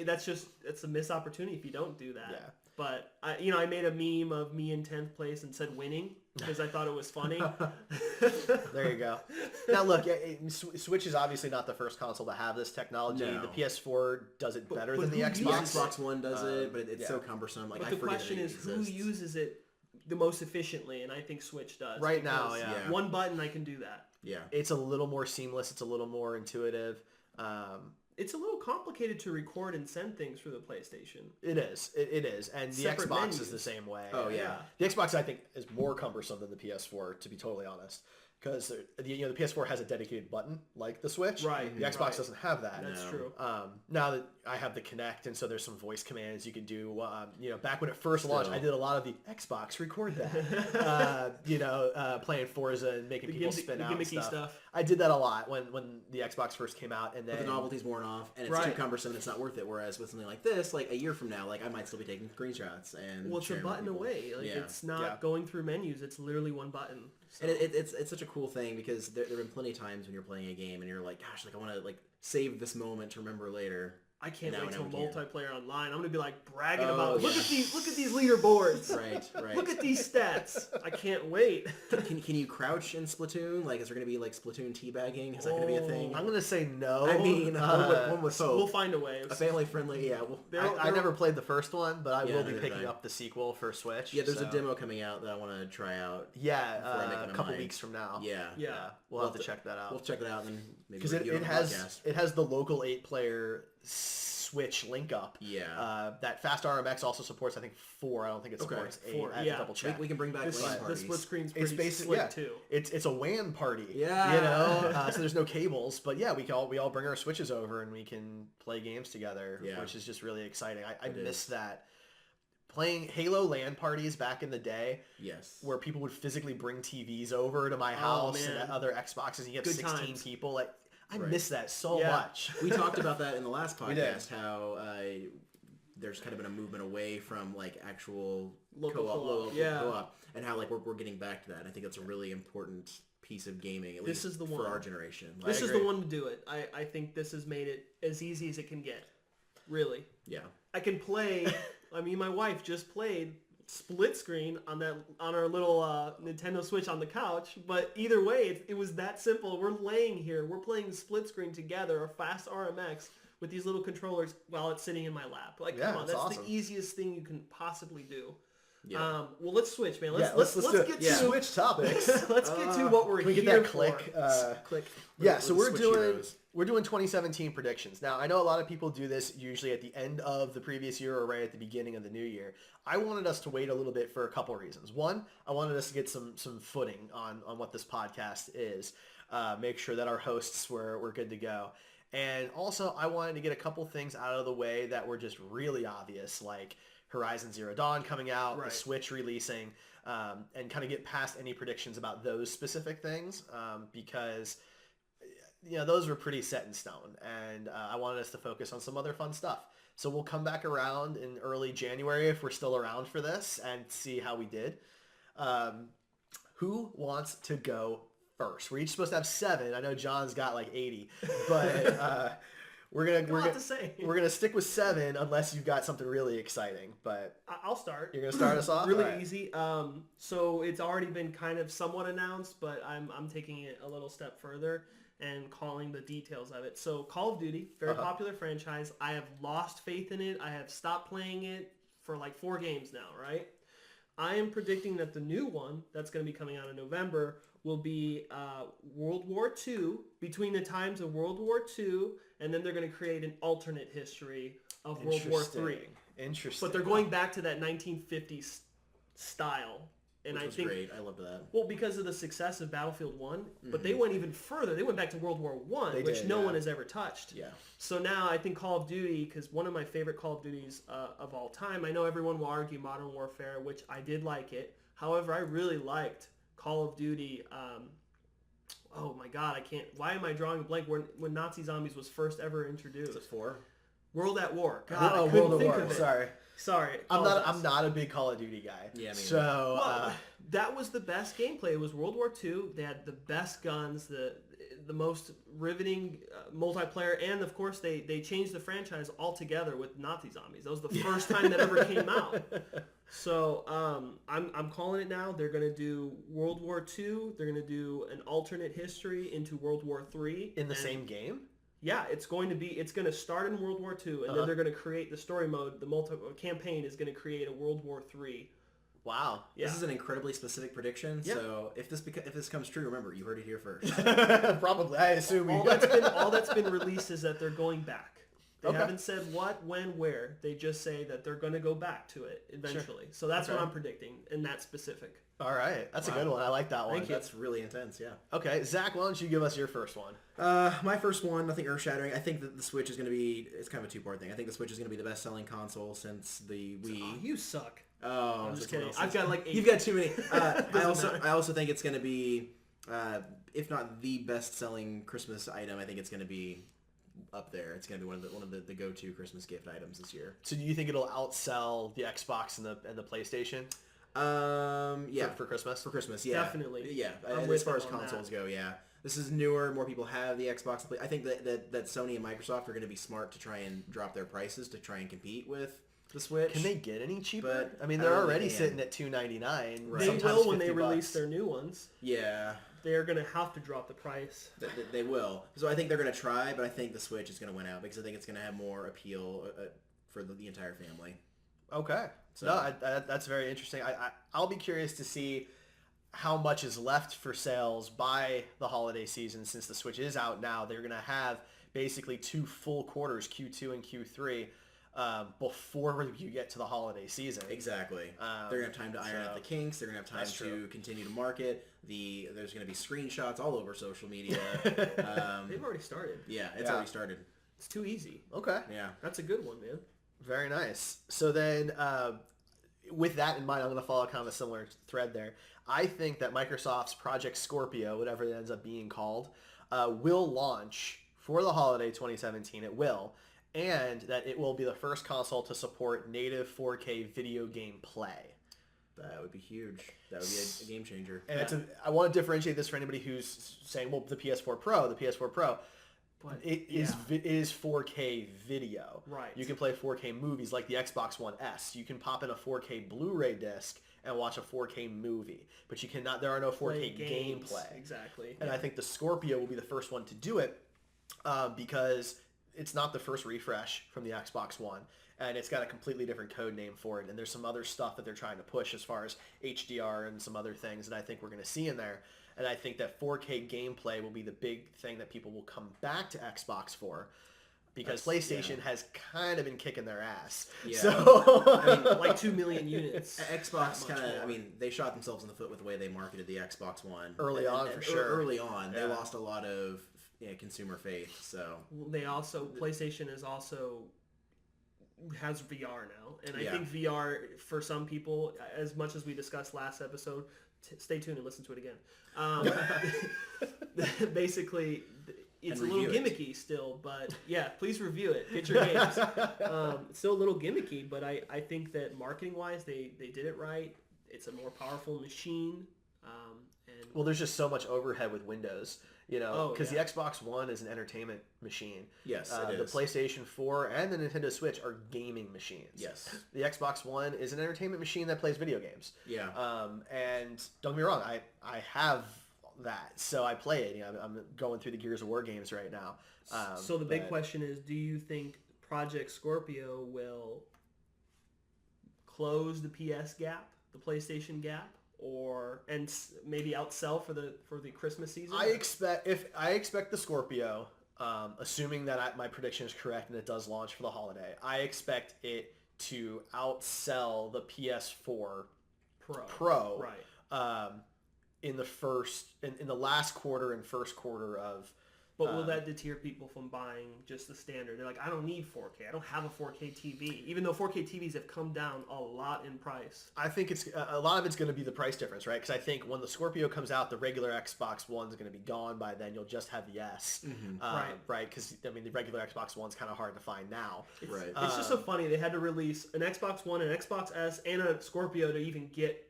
it's a missed opportunity if you don't do that. Yeah. But I made a meme of me in 10th place and said winning because I thought it was funny. There you go. Now look, Switch is obviously not the first console to have this technology. No. The PS4 does it better than the who Xbox. The uses Xbox One does it, but it's yeah. so cumbersome. Like, But I the forget question it is who exists. uses it the most efficiently, and I think Switch does. Right now, because yeah. one button I can do that. Yeah. It's a little more seamless. It's a little more intuitive. It's a little complicated to record and send things through the PlayStation. It is. It is. And the Separate Xbox menus. is the same way. Oh, yeah. The Xbox, I think, is more cumbersome than the PS4, to be totally honest. Because the PS4 has a dedicated button, like the Switch. Right. The Xbox right. doesn't have that. That's No. true. Now that I have the Kinect, and so there's some voice commands you can do. Back when it first launched, I did a lot of the Xbox record that. Playing Forza and making people spin out and gimmicky stuff. I did that a lot when the Xbox first came out, and then But the novelty's worn off, and it's too Right. cumbersome, and it's not worth it. Whereas with something like this, like a year from now, like I might still be taking screenshots and Well, it's a sharing with button people. away. Like Yeah. it's not Yeah. going through menus. It's literally one button. So. And it's such a cool thing because there have been plenty of times when you're playing a game and you're like, gosh, like I want to like save this moment to remember later. I can't Now wait till we can. multiplayer online. I'm gonna be like bragging Oh, about look yeah. at these leaderboards. Right. Look at these stats. I can't wait. Can you crouch in Splatoon? Like, is there going to be like Splatoon teabagging? Is that going to be a thing? I'm gonna say no. I mean, one would hope. We'll find a way. A family friendly, yeah. Well, I never played the first one, but I Yeah, will be neither picking did I. up the sequel for Switch. yeah, there's so- a demo coming out that I want to try out. Yeah, before I make up a my couple mind. weeks from now. Yeah. Yeah. We'll have to check that We'll out. check that out and then maybe Because review it on the has podcast. the local 8-player Switch link up. Yeah. That Fast RMX also supports, I think, 4. I don't think it Okay. supports 8. 4, I have yeah. to double check. We can bring back This, LAN this parties. split screen's It's pretty basically slick too. It's a WAN party. Yeah. So there's no cables, but yeah, we all bring our Switches over and we can play games together, Yeah. which is just really exciting. I It miss is. that. Playing Halo LAN parties back in the day, Yes. where people would physically bring TVs over to my house and man. other Xboxes, and you have Good 16 times. people. Like I Right. miss that so Yeah. much. We talked about that in the last We did. podcast, how there's kind of been a movement away from like actual Local co-op, local yeah. co-op, and how like we're getting back to that. I think that's a really important piece of gaming, at This least is the for one. our generation. This is agree. the one to do it. I think this has made it as easy as it can get. Really. Yeah. I can play. I mean, my wife just played split screen on our little Nintendo Switch on the couch. But either way, it was that simple. We're laying here. We're playing split screen together, a fast RMX with these little controllers while it's sitting in my lap. Like, Yeah, come on, it's that's awesome. the easiest thing you can possibly do. Yeah. Well, let's switch, man. Yeah, Let's do get it. to Switch topics. let's get to what we're Can we here get that for. click? Click. Yeah, so We're we're the Switch doing heroes. 2017 predictions. Now, I know a lot of people do this usually at the end of the previous year or right at the beginning of the new year. I wanted us to wait a little bit for a couple reasons. One, I wanted us to get some footing on what this podcast is. Make sure that our hosts were good to go. And also, I wanted to get a couple things out of the way that were just really obvious, like Horizon Zero Dawn coming out, the Right. Switch releasing, and kind of get past any predictions about those specific things because those were pretty set in stone, and I wanted us to focus on some other fun stuff. So we'll come back around in early January if we're still around for this and see how we did. Who wants to go first? We're each supposed to have 7. I know John's got like 80, but we're gonna stick with 7 unless you've got something really exciting. But I'll start. you're gonna start us off. Really All right. easy. So it's already been kind of somewhat announced, but I'm taking it a little step further and calling the details of it. So Call of Duty, very popular franchise. I have lost faith in it. I have stopped playing it for like 4 games now, right? I am predicting that the new one that's going to be coming out in November will be World War II, between the times of World War II, and then they're going to create an alternate history of World War III. Interesting. But they're going back to that 1950s style. And Which I was think, great. I loved that. well, because of the success of Battlefield 1, but they went even further. They went back to World War I, They which did, no yeah. one has ever touched. Yeah. So now I think Call of Duty, because one of my favorite Call of Duties of all time, I know everyone will argue Modern Warfare, which I did like it. However, I really liked Call of Duty. Oh my God, I can't. Why am I drawing a blank? When Nazi Zombies was first ever introduced. Is it 4? World at War. God, I couldn't World of think War. of it. Sorry. I'm not a big Call of Duty guy. Yeah, me so Well, that was the best gameplay. It was World War II. They had the best guns, the most riveting multiplayer, and of course they changed the franchise altogether with Nazi zombies. That was the first time that ever came out. So I'm calling it now. They're gonna do World War II. They're gonna do an alternate history into World War III in the same game. Yeah, it's going to start in World War II, and then they're going to create the story mode. The campaign is going to create a World War III. Wow. Yeah. This is an incredibly specific prediction. Yeah. So if this comes true, remember, you heard it here first. Probably, I assume. All that's been released is that they're going back. They haven't said what, when, where. They just say that they're going to go back to it eventually. Sure. So that's what I'm predicting, and that's specific. All right. That's a good one. I like that one. Thank you. That's really intense, yeah. Okay, Zach, why don't you give us your first one? My first one, nothing earth-shattering. I think that the Switch is going to be, it's kind of a two-part thing. I think the Switch is going to be the best-selling console since the Wii. Oh, you suck. Oh, I'm just kidding. I've got like 8. You've got too many. I also think it's going to be, if not the best-selling Christmas item, I think it's going to be up there. It's going to be one of the go-to Christmas gift items this year. So do you think it'll outsell the Xbox and the PlayStation? Yeah. For Christmas? For Christmas, yeah. Definitely. Yeah. As far as consoles go, yeah. This is newer. More people have the Xbox. I think that Sony and Microsoft are going to be smart to try and drop their prices to try and compete with the Switch. Can they get any cheaper? But I mean, they're already sitting at $299. Right. They will when they release their new ones. Yeah. They're going to have to drop the price. They will. So I think they're going to try, but I think the Switch is going to win out because I think it's going to have more appeal for the entire family. Okay. So no, that's very interesting. I'll be curious to see how much is left for sales by the holiday season since the Switch is out now. They're going to have basically 2 full quarters, Q2 and Q3, before you get to the holiday season. Exactly. They're going to have time to iron out the kinks. They're going to have time to continue to market. There's going to be screenshots all over social media. They've already started. Yeah, it's already started. It's too easy. Okay. Yeah. That's a good one, man. Very nice. So then, with that in mind, I'm going to follow kind of a similar thread there. I think that Microsoft's Project Scorpio, whatever it ends up being called, will launch for the holiday 2017. It will. And that it will be the first console to support native 4K video game play. That would be huge. That would be a game changer. And I want to differentiate this for anybody who's saying, well, the PS4 Pro. But it is 4K video. Right. You can play 4K movies like the Xbox One S. You can pop in a 4K Blu-ray disc and watch a 4K movie. But you cannot. There are no 4K gameplay. Exactly. And I think the Scorpio will be the first one to do it because it's not the first refresh from the Xbox One. And it's got a completely different code name for it. And there's some other stuff that they're trying to push as far as HDR and some other things that I think we're going to see in there. And I think that 4K gameplay will be the big thing that people will come back to Xbox for. Because PlayStation has kind of been kicking their ass. Yeah. So, I mean, like 2 million units. Xbox kind of, I mean, they shot themselves in the foot with the way they marketed the Xbox One. Early on, for sure. Early on. They lost a lot of consumer faith, so. PlayStation has VR now. And I think VR, for some people, as much as we discussed last episode, stay tuned and listen to it again. Basically, it's a little gimmicky still, but yeah, please review it. Get your games. It's still a little gimmicky, but I think that marketing-wise, they did it right. It's a more powerful machine. Well, there's just so much overhead with Windows, because the Xbox One is an entertainment machine. Yes, it the is. PlayStation 4 and the Nintendo Switch are gaming machines. Yes. The Xbox One is an entertainment machine that plays video games. Yeah. And don't get me wrong, I have that, so I play it. I'm going through the Gears of War games right now. So the big question is, do you think Project Scorpio will close the PS gap, the PlayStation gap? And maybe outsell for the Christmas season? I expect the Scorpio, assuming that my prediction is correct and it does launch for the holiday, I expect it to outsell the PS4 Pro right. in the last quarter and first quarter of But will that deter people from buying just the standard? They're like, I don't need 4K. I don't have a 4K TV. Even though 4K TVs have come down a lot in price. I think it's a lot of it's going to be the price difference, right? Because I think when the Scorpio comes out, the regular Xbox One's going to be gone by then. You'll just have the S, right? Because I mean, the regular Xbox One's kind of hard to find now. It's just so funny. They had to release an Xbox One, an Xbox S, and a Scorpio to even get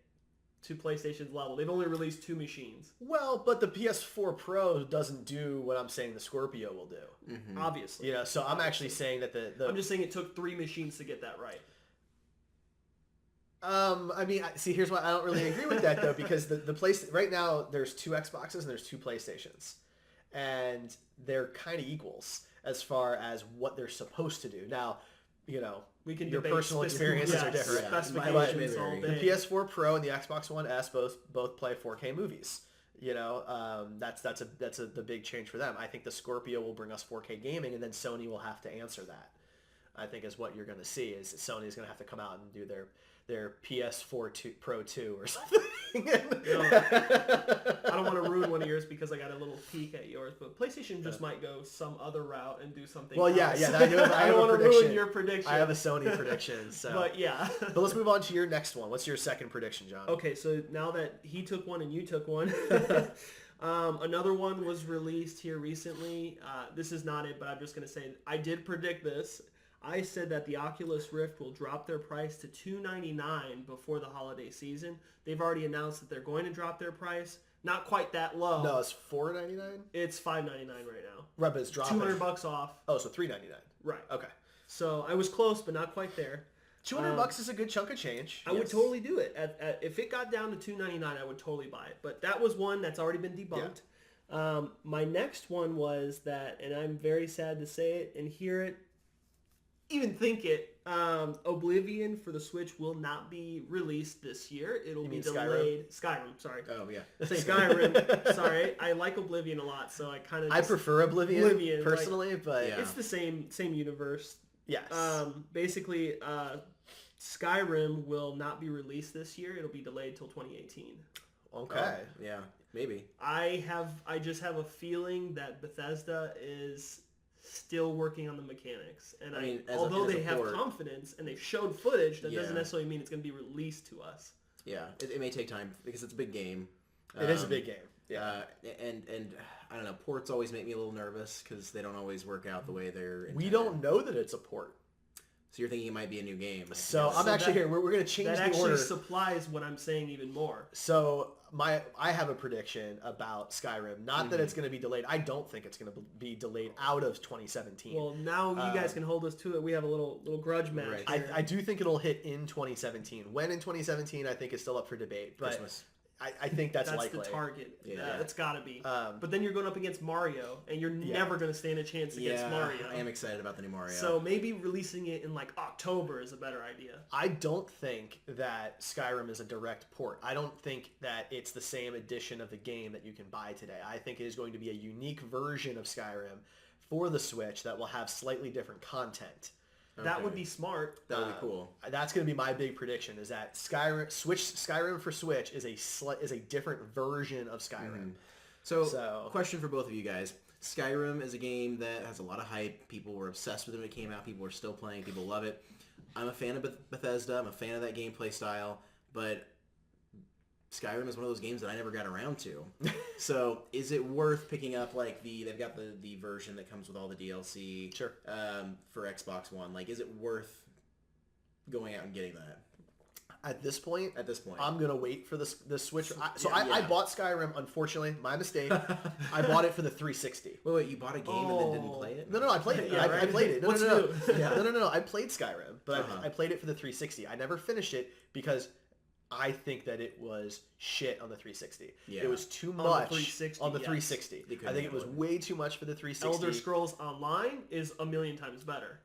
to PlayStation's level. They've only released 2 machines. Well, but the PS4 Pro doesn't do what I'm saying the Scorpio will do. Obviously. You know, so I'm actually saying that I'm just saying it took 3 machines to get that right. I mean, see, here's why I don't really agree with that though, because the place right now there's 2 Xboxes and there's 2 PlayStations, and they're kind of equals as far as what they're supposed to do. Now, you know, we can your personal experiences are different. Specifications all day. The PS4 Pro and the Xbox One S both play 4K movies. You know, that's the big change for them. I think the Scorpio will bring us 4K gaming, and then Sony will have to answer that. I think is what you're going to see is Sony's going to have to come out and do their PS4 Pro 2 or something. I don't want to ruin one of yours because I got a little peek at yours, but PlayStation just might go some other route and do something else. Yeah. I don't want to ruin your prediction. I have a Sony prediction. So. But yeah. But let's move on to your next one. What's your second prediction, John? Okay, so now that he took one and you took one, another one was released here recently. This is not it, but I'm just going to say I did predict this. I said that the Oculus Rift will drop their price to $299 before the holiday season. They've already announced that they're going to drop their price. Not quite that low. No, it's $499? It's $599 right now. Right, but it's dropping. $200 off. Oh, so $399. Right. Okay. So I was close, but not quite there. $200 is a good chunk of change. I would totally do it. If it got down to $299, I would totally buy it. But that was one that's already been debunked. Yeah. My next one was that, and I'm very sad to say it and hear it, even think it, Oblivion for the Switch will not be released this year. It'll be delayed. Skyrim, sorry. Oh, yeah. Skyrim. Sorry. I like Oblivion a lot, so I kind of I prefer Oblivion personally, but... Yeah. It's the same universe. Yes. Basically, Skyrim will not be released this year. It'll be delayed till 2018. Okay. Yeah, maybe. I just have a feeling that Bethesda is still working on the mechanics, and although they have confidence and they've showed footage, that doesn't necessarily mean it's going to be released to us. Yeah, it may take time because it's a big game. It is a big game. Yeah, and I don't know. Ports always make me a little nervous because they don't always work out the way they're intended. We don't know that it's a port. So you're thinking it might be a new game. So I'm actually here. We're going to change the order. That actually supplies what I'm saying even more. So I have a prediction about Skyrim. Not that it's going to be delayed. I don't think it's going to be delayed out of 2017. Well, now you guys can hold us to it. We have a little grudge match. Right. I do think it'll hit in 2017. When in 2017, I think is still up for debate. But Christmas. I think that's likely. That's the target. Yeah, that's got to be. But then you're going up against Mario, and you're never going to stand a chance against Mario. I am excited about the new Mario. So maybe releasing it in like October is a better idea. I don't think that Skyrim is a direct port. I don't think that it's the same edition of the game that you can buy today. I think it is going to be a unique version of Skyrim for the Switch that will have slightly different content. Okay. That would be smart. That would be cool. That's going to be my big prediction: is that Skyrim for Switch is a different version of Skyrim. So, question for both of you guys: Skyrim is a game that has a lot of hype. People were obsessed with it when it came out. People are still playing. People love it. I'm a fan of Bethesda. I'm a fan of that gameplay style, but Skyrim is one of those games that I never got around to. So is it worth picking up they've got the version that comes with all the DLC for Xbox One? Like, is it worth going out and getting that? At this point, I'm gonna wait for the Switch. I bought Skyrim. Unfortunately, my mistake. I bought it for the 360. Wait, you bought a game and then didn't play it? No, I played it. I played it. No. I played Skyrim, but I played it for the 360. I never finished it because I think that it was shit on the 360. Yeah. It was too much on the 360. I think it was way too much for the 360. Elder Scrolls Online is a million times better.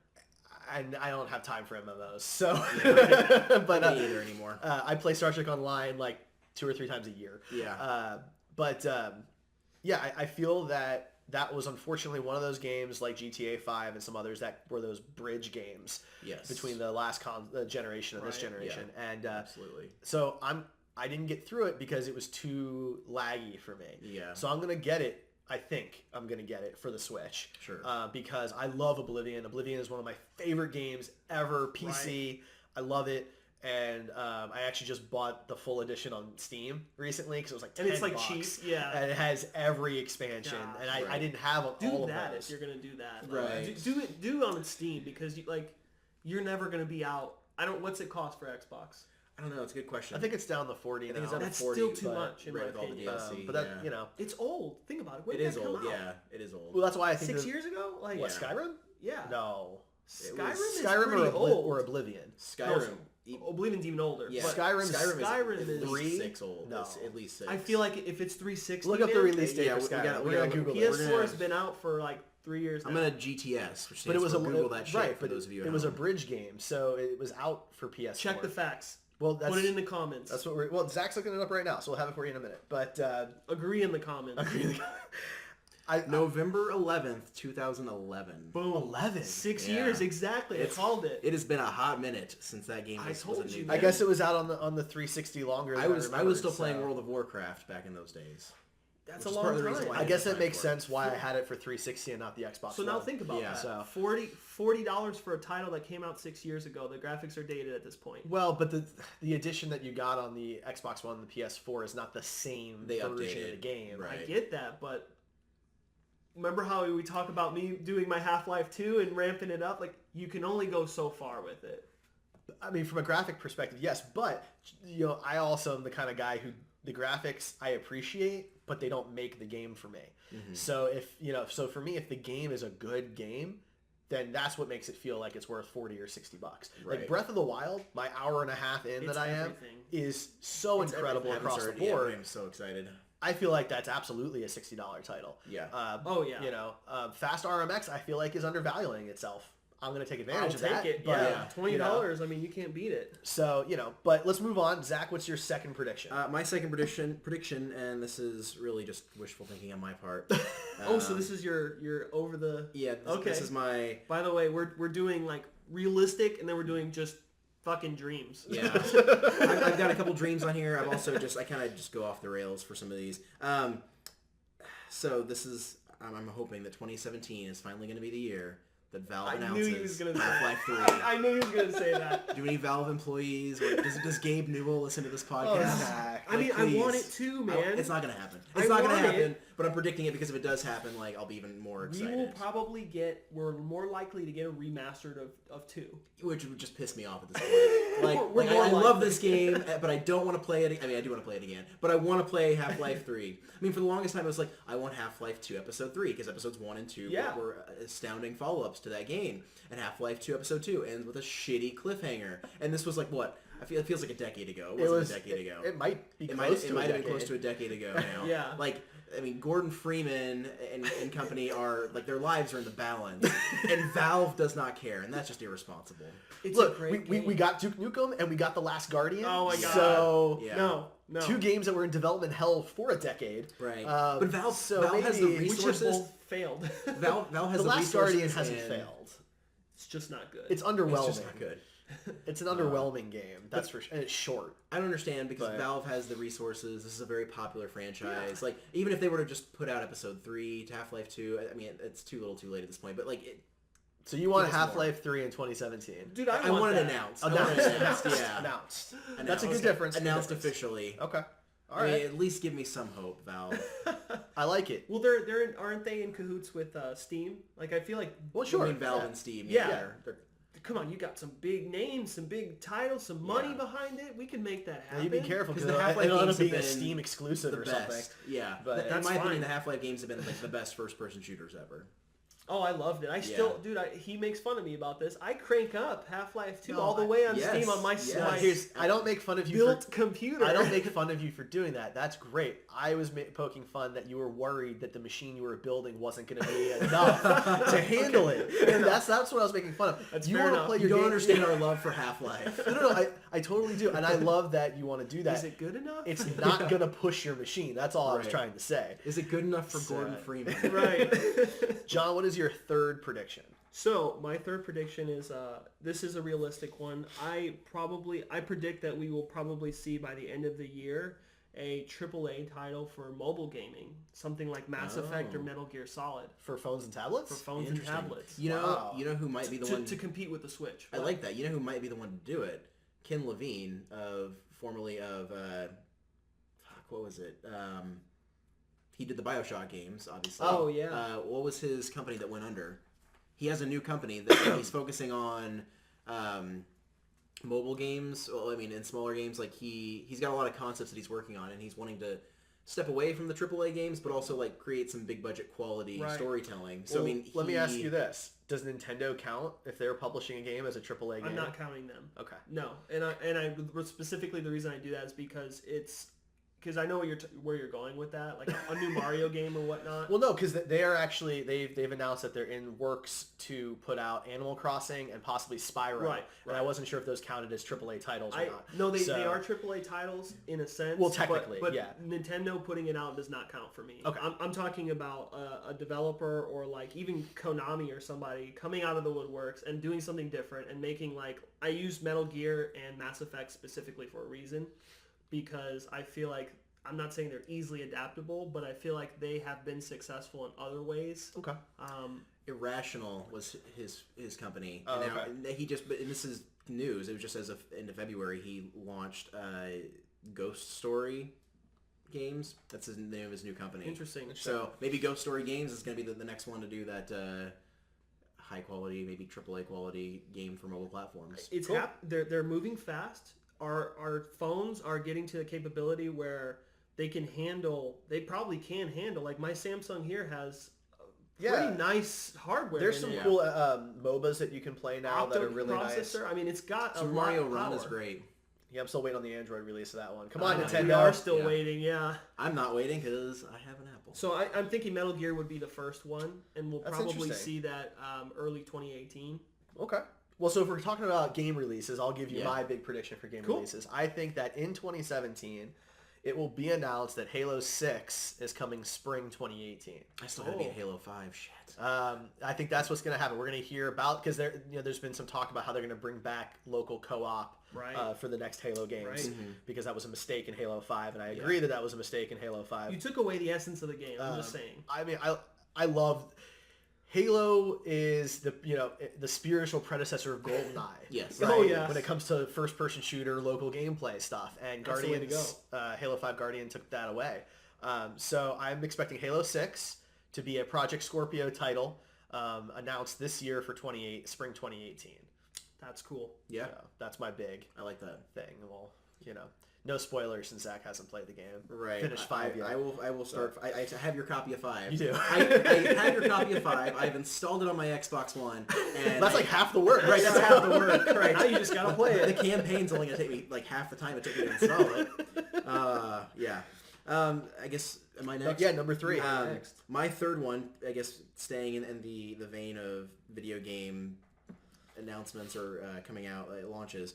And I don't have time for MMOs, so. But me either anymore. I play Star Trek Online like 2 or 3 times a year. Yeah. I feel that was unfortunately one of those games like GTA 5 and some others that were those bridge games between the last generation and this generation. Yeah. And absolutely. So I didn't get through it because it was too laggy for me. Yeah. So I'm gonna get it I think I'm going to get it for the Switch. Sure. Because I love Oblivion. Oblivion is one of my favorite games ever. PC. Right. I love it. And I actually just bought the full edition on Steam recently because it was like $10. And it's like cheap, yeah. And it has every expansion, and I didn't have all of those. Do that if you're gonna do that. Right. Do it on Steam because you're never gonna be out. What's it cost for Xbox? I don't know. It's a good question. I think it's down to 40 now. That's 40, still too much in my opinion. DLC, but that it's old. Think about it. When it did is that come old. out? Yeah, it is old. Well, that's why I think 6 years ago. Like what, Skyrim? Yeah. No. Skyrim is Skyrim pretty old. or Oblivion. Skyrim. Oblivion's even older. Yeah. But Skyrim is is 3-6 old. No. It's at least 6. I feel like if it's 360, look up the release date for Skyrim. We're gonna Google it. PS4 has been out for like 3 years now. I'm gonna GTS, which but it was a Google that shit right, for those of you. It was a bridge game, so it was out for PS4. Check the facts. Well, put it in the comments. That's what Zach's looking it up right now, so we'll have it for you in a minute. But agree in the comments. November 11th, 2011. Boom. 11. 6 years exactly. I called it. It has been a hot minute since that game was told you, I guess it was out on the 360 longer than I was still playing World of Warcraft back in those days. That's a long time. I guess it makes sense why I had it for 360 and not the Xbox So One. now think about that. So $40 for a title that came out 6 years ago. The graphics are dated at this point. Well, but the edition that you got on the Xbox One and the PS4 is not the same version of the game. Right. I get that, but remember how we talk about me doing my Half-Life 2 and ramping it up? Like, you can only go so far with it. I mean, from a graphic perspective, yes, but I also am the kind of guy who the graphics I appreciate, but they don't make the game for me. Mm-hmm. So so for me, if the game is a good game, then that's what makes it feel like it's worth $40 or $60. Right. Like Breath of the Wild, my hour and a half in It's that I am everything. is so incredible across the board. I'm so excited. I feel like that's absolutely a $60 title. Yeah. Fast RMX I feel like is undervaluing itself. I'm going to take advantage of I'll that. take it. But, Yeah. $20. I mean, you can't beat it. So, but let's move on. Zach, what's your second prediction? My second prediction, and this is really just wishful thinking on my part. So this is your over the... Yeah, this is my... By the way, we're doing like realistic, and then we're doing just fucking dreams. Yeah. I've got a couple dreams on here. I've also I kind of just go off the rails for some of these. So this is... I'm hoping that 2017 is finally going to be the year that Valve announces Half-Life 3. I knew he was going to say that. Do any Valve employees, does Gabe Newell listen to this podcast? I want it too, man. It's not going to happen. It's not going to happen, but I'm predicting it because if it does happen, I'll be even more excited. We will probably we're more likely to get a remastered of 2. Which would just piss me off at this point. I love this game, but I don't want to play it. I mean, I do want to play it again, but I want to play Half-Life 3. I mean, for the longest time, I was like, I want Half-Life 2 Episode 3, because Episodes 1 and 2 were astounding follow-ups to that game. And Half-Life 2 Episode 2 ends with a shitty cliffhanger. And this was like, what? It feels like a decade ago. It wasn't a decade ago. It might be It might have been close to a decade ago now. Yeah. I mean, Gordon Freeman and company are, their lives are in the balance. And Valve does not care, and that's just irresponsible. Look, we got Duke Nukem, and we got The Last Guardian. Oh my god. So, no. 2 games that were in development hell for a decade. Right. But Valve has the resources. Which have both failed. Valve has The Last Guardian hasn't failed. It's just not good. It's underwhelming. It's just not good. It's an underwhelming game, that's for sure, and it's short. I don't understand because Valve has the resources. This is a very popular franchise. Yeah. Even if they were to just put out Episode 3 to Half-Life 2, I mean, it's too little at this point. But so you want Half-Life 3 in 2017? Dude, I want it announced. Announced. That's a good difference. Announced officially. Okay. All right. At least give me some hope, Valve. I like it. Well, aren't they in cahoots with Steam? I feel like... Well, sure. I mean, Valve and Steam. Yeah. Come on, you got some big names, some big titles, some money behind it. We can make that happen. You be careful because the Half-Life it'll end games up being have a been Steam exclusive or something. Yeah, but in my opinion, the Half-Life games have been the best first-person shooters ever. Oh, I loved it. He makes fun of me about this. I crank up Half-Life 2 all the way on Steam on my I don't make fun of you built computer. I don't make fun of you for doing that. That's great. I was poking fun that you were worried that the machine you were building wasn't going to be enough to handle it. And that's what I was making fun of. That's you want to play your You don't game. understand our love for Half-Life. No, I totally do. And I love that you want to do that. Is it good enough? It's not going to push your machine. That's all I was trying to say. Is it good enough for Gordon Freeman? Right. John, what is your third prediction? So my third prediction is this is a realistic one. I predict that we will probably see by the end of the year a AAA title for mobile gaming, something like Mass Effect or Metal Gear Solid For phones and tablets? for phones and tablets. You know, Wow. you know who might be the one to compete with the Switch. I like that. You know who might be the one to do it? Ken Levine formerly of what was it? He did the BioShock games, obviously. Oh, yeah. What was his company that went under? He has a new company that he's focusing on mobile games. Well, I mean, in smaller games, like he's got a lot of concepts that he's working on, and he's wanting to step away from the AAA games, but also like create some big budget quality storytelling. So Well, I mean, let me ask you this: does Nintendo count if they're publishing a game as a AAA game? I'm not counting them. Okay. No, and I specifically the reason I do that is because I know where you're going with that, like a new Mario game or whatnot. Well, no, because they are actually they've announced that they're in works to put out Animal Crossing and possibly Spyro. Right. And I wasn't sure if those counted as AAA titles or not. No, they are AAA titles in a sense. Well, technically, but yeah. Nintendo putting it out does not count for me. Okay. I'm talking about a developer or like even Konami or somebody coming out of the woodworks and doing something different and making like I used Metal Gear and Mass Effect specifically for a reason because I feel like I'm not saying they're easily adaptable, but I feel like they have been successful in other ways. Okay. Irrational was his company. Oh, and now, okay. and he just, and this is news. It was just as of end of February he launched Ghost Story Games. That's the name of his new company. Interesting. So maybe Ghost Story Games is going to be the next one to do that high quality, maybe AAA quality game for mobile platforms. It's Cool. They're moving fast. Our phones are getting to the capability where they probably can handle, like my Samsung here has pretty nice hardware. There's in some it. cool MOBAs that you can play now that are really processor. nice. I mean, it's got Super a lot Mario of Run power. is great. Yeah, I'm still waiting on the Android release of that one. Come on, We Nintendo. are still Yeah. waiting, yeah. I'm not waiting because I have an Apple. So I'm thinking Metal Gear would be the first one, and we'll That's probably interesting. see that early 2018. Okay. Well, so if we're talking about game releases, I'll give you Yeah. my big prediction for game Cool. releases. I think that in 2017, it will be announced that Halo 6 is coming spring 2018. I still gotta be at Halo 5. Shit. I think that's what's going to happen. We're going to hear about, because there's been some talk about how they're going to bring back local co-op Right. for the next Halo games, Right. because that was a mistake in Halo 5, and I agree that was a mistake in Halo 5. You took away the essence of the game. I'm just saying. I mean, I love Halo is the spiritual predecessor of GoldenEye. Yes. Right? Oh, yes. When it comes to first-person shooter, local gameplay stuff, and That's the way to Guardians, Halo 5 Guardian took that away. So I'm expecting Halo 6 to be a Project Scorpio title announced this year for spring 2018. That's cool. Yeah. So that's my big I like that. thing. Well, no spoilers since Zach hasn't played the game. Right. Finished 5 yet. I will start. I have your copy of 5. You do. I have your copy of 5. I've installed it on my Xbox One. And That's like half the work. Right, that's half the work. Right. Now you just gotta play The it. campaign's only gonna take me like half the time it took me to install it. Yeah. I guess am I next? Yeah, number 3. Next. My third one, I guess, staying in the vein of video game announcements or coming out launches.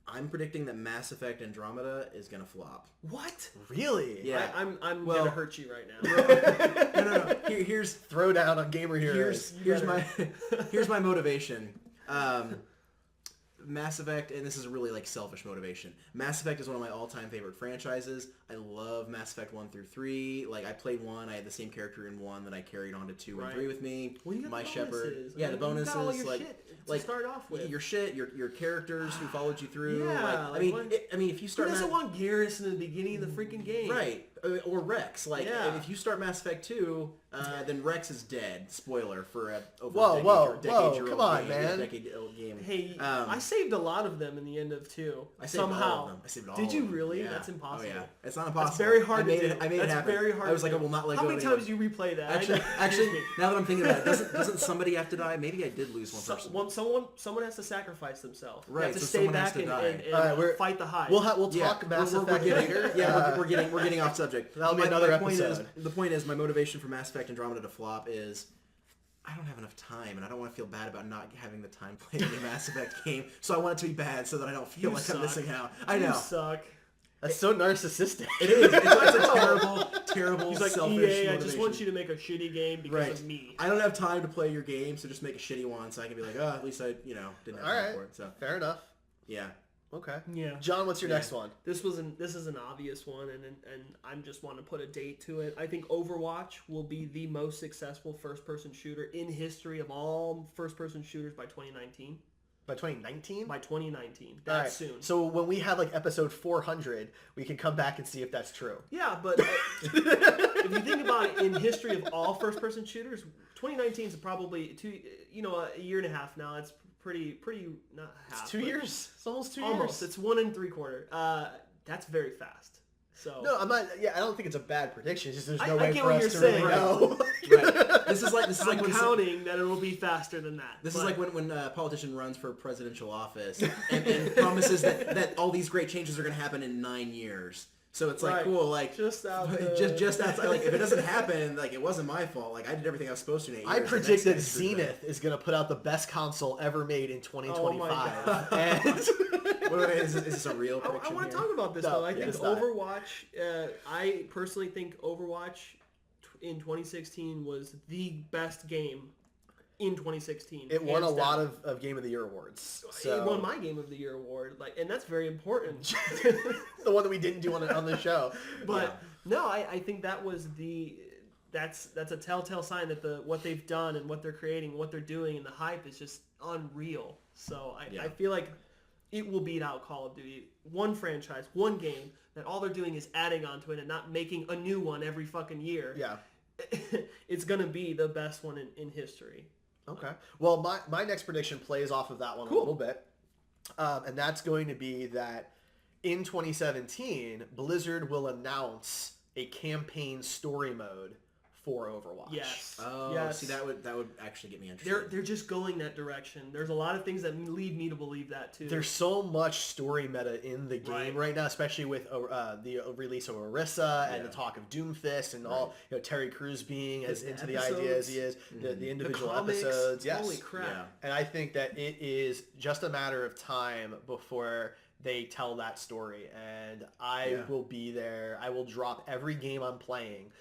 I'm predicting that Mass Effect Andromeda is gonna flop. What? Really? Yeah. I'm Well- gonna hurt you right now. No. Here's Throwdown on Gamer Heroes. here's my motivation. Mass Effect, and this is really like selfish motivation. Mass Effect is one of my all-time favorite franchises. I love Mass Effect 1 through 3. Like I played 1, I had the same character in 1 that I carried on to 2 and 3 with me. Well, you got My the Shepard. bonuses. Yeah, I the mean, you bonuses got all your like shit to start off with. your shit, your characters who followed you through. Yeah, like, like I mean, if you Who start doesn't want Garrus in the beginning of the freaking game? right, or Rex. Like Yeah. if you start Mass Effect 2, then Rex is dead. Spoiler for a over Whoa, decade-year-old come on, game, man. Decade-old game. Hey, I I saved a lot of them in the end of 2. I saved somehow. all of them. I saved all Did of you them. really? Yeah. That's impossible. Oh, yeah. It's not impossible. That's very hard I made to do. it. I made That's it happen. very hard. I was like, to I will not let How go many of times do you replay that? Actually, now that I'm thinking about it, doesn't somebody have to die? Maybe I did lose one person. Someone has to sacrifice themselves. They Right, have to so stay someone has back to and, die. and All right, fight the hive. We'll Yeah, talk Mass we're Effect getting, later. Yeah, we're getting off subject. That'll be another point episode. the point is my motivation for Mass Effect Andromeda to flop is I don't have enough time, and I don't want to feel bad about not having the time playing the Mass Effect game. So I want it to be bad, so that I don't feel You like suck. I'm missing out. I know You suck. That's so narcissistic. it is. It's a terrible, He's like, selfish EA, I motivation. just want you to make a shitty game because Right. of me. I don't have time to play your game, so just make a shitty one, so I can be like, at least I, didn't have All time right. for it. So Fair enough. yeah. Okay. Yeah. John, what's your next one? This is an obvious one, and I just want to put a date to it. I think Overwatch will be the most successful first-person shooter in history of all first-person shooters by 2019. By 2019? By 2019. That's soon. So when we have like episode 400, we can come back and see if that's true. Yeah, but if you think about it, in history of all first-person shooters, 2019 is probably a year and a half now. It's pretty not half. It's 2 years. It's almost 2 years. Almost. It's 1 3/4. That's very fast. So no, I'm not. Yeah, I don't think it's a bad prediction. It's just there's no I way get for what us you're to saying. really know. Right. This is like I'm when counting that it will be faster than that. This is like when a politician runs for presidential office and promises that all these great changes are going to happen in 9 years. So it's like, cool, like just outside. Like if it doesn't happen, like it wasn't my fault. Like I did everything I was supposed to in 8 years. I predict that Zenith is going to put out the best console ever made in 2025. Wait, is this a real prediction? I want to here? talk about this No, though. I think it's not. Overwatch. I personally think Overwatch in 2016 was the best game in 2016. It won a hands lot down. of Game of the Year awards. So. It won my Game of the Year award, and that's very important. The one that we didn't do on the show. But no, I think that was that's a telltale sign that what they've done and what they're creating, what they're doing, and the hype is just unreal. So I feel like it will beat out Call of Duty. One franchise, one game that all they're doing is adding onto it and not making a new one every fucking year. Yeah. It's gonna be the best one in history. Okay. Well, my next prediction plays off of that one a little bit. And that's going to be that in 2017, Blizzard will announce a campaign story mode for Overwatch. Yes. Oh, yes. see, that would actually get me interested. They're just going that direction. There's a lot of things that lead me to believe that too. There's so much story meta in the game right now, especially with the release of Orisa and the talk of Doomfist and all, Terry Crews being as into the idea as he is, the individual comics, episodes. Yes. Holy crap. Yeah. And I think that it is just a matter of time before they tell that story, and I will be there. I will drop every game I'm playing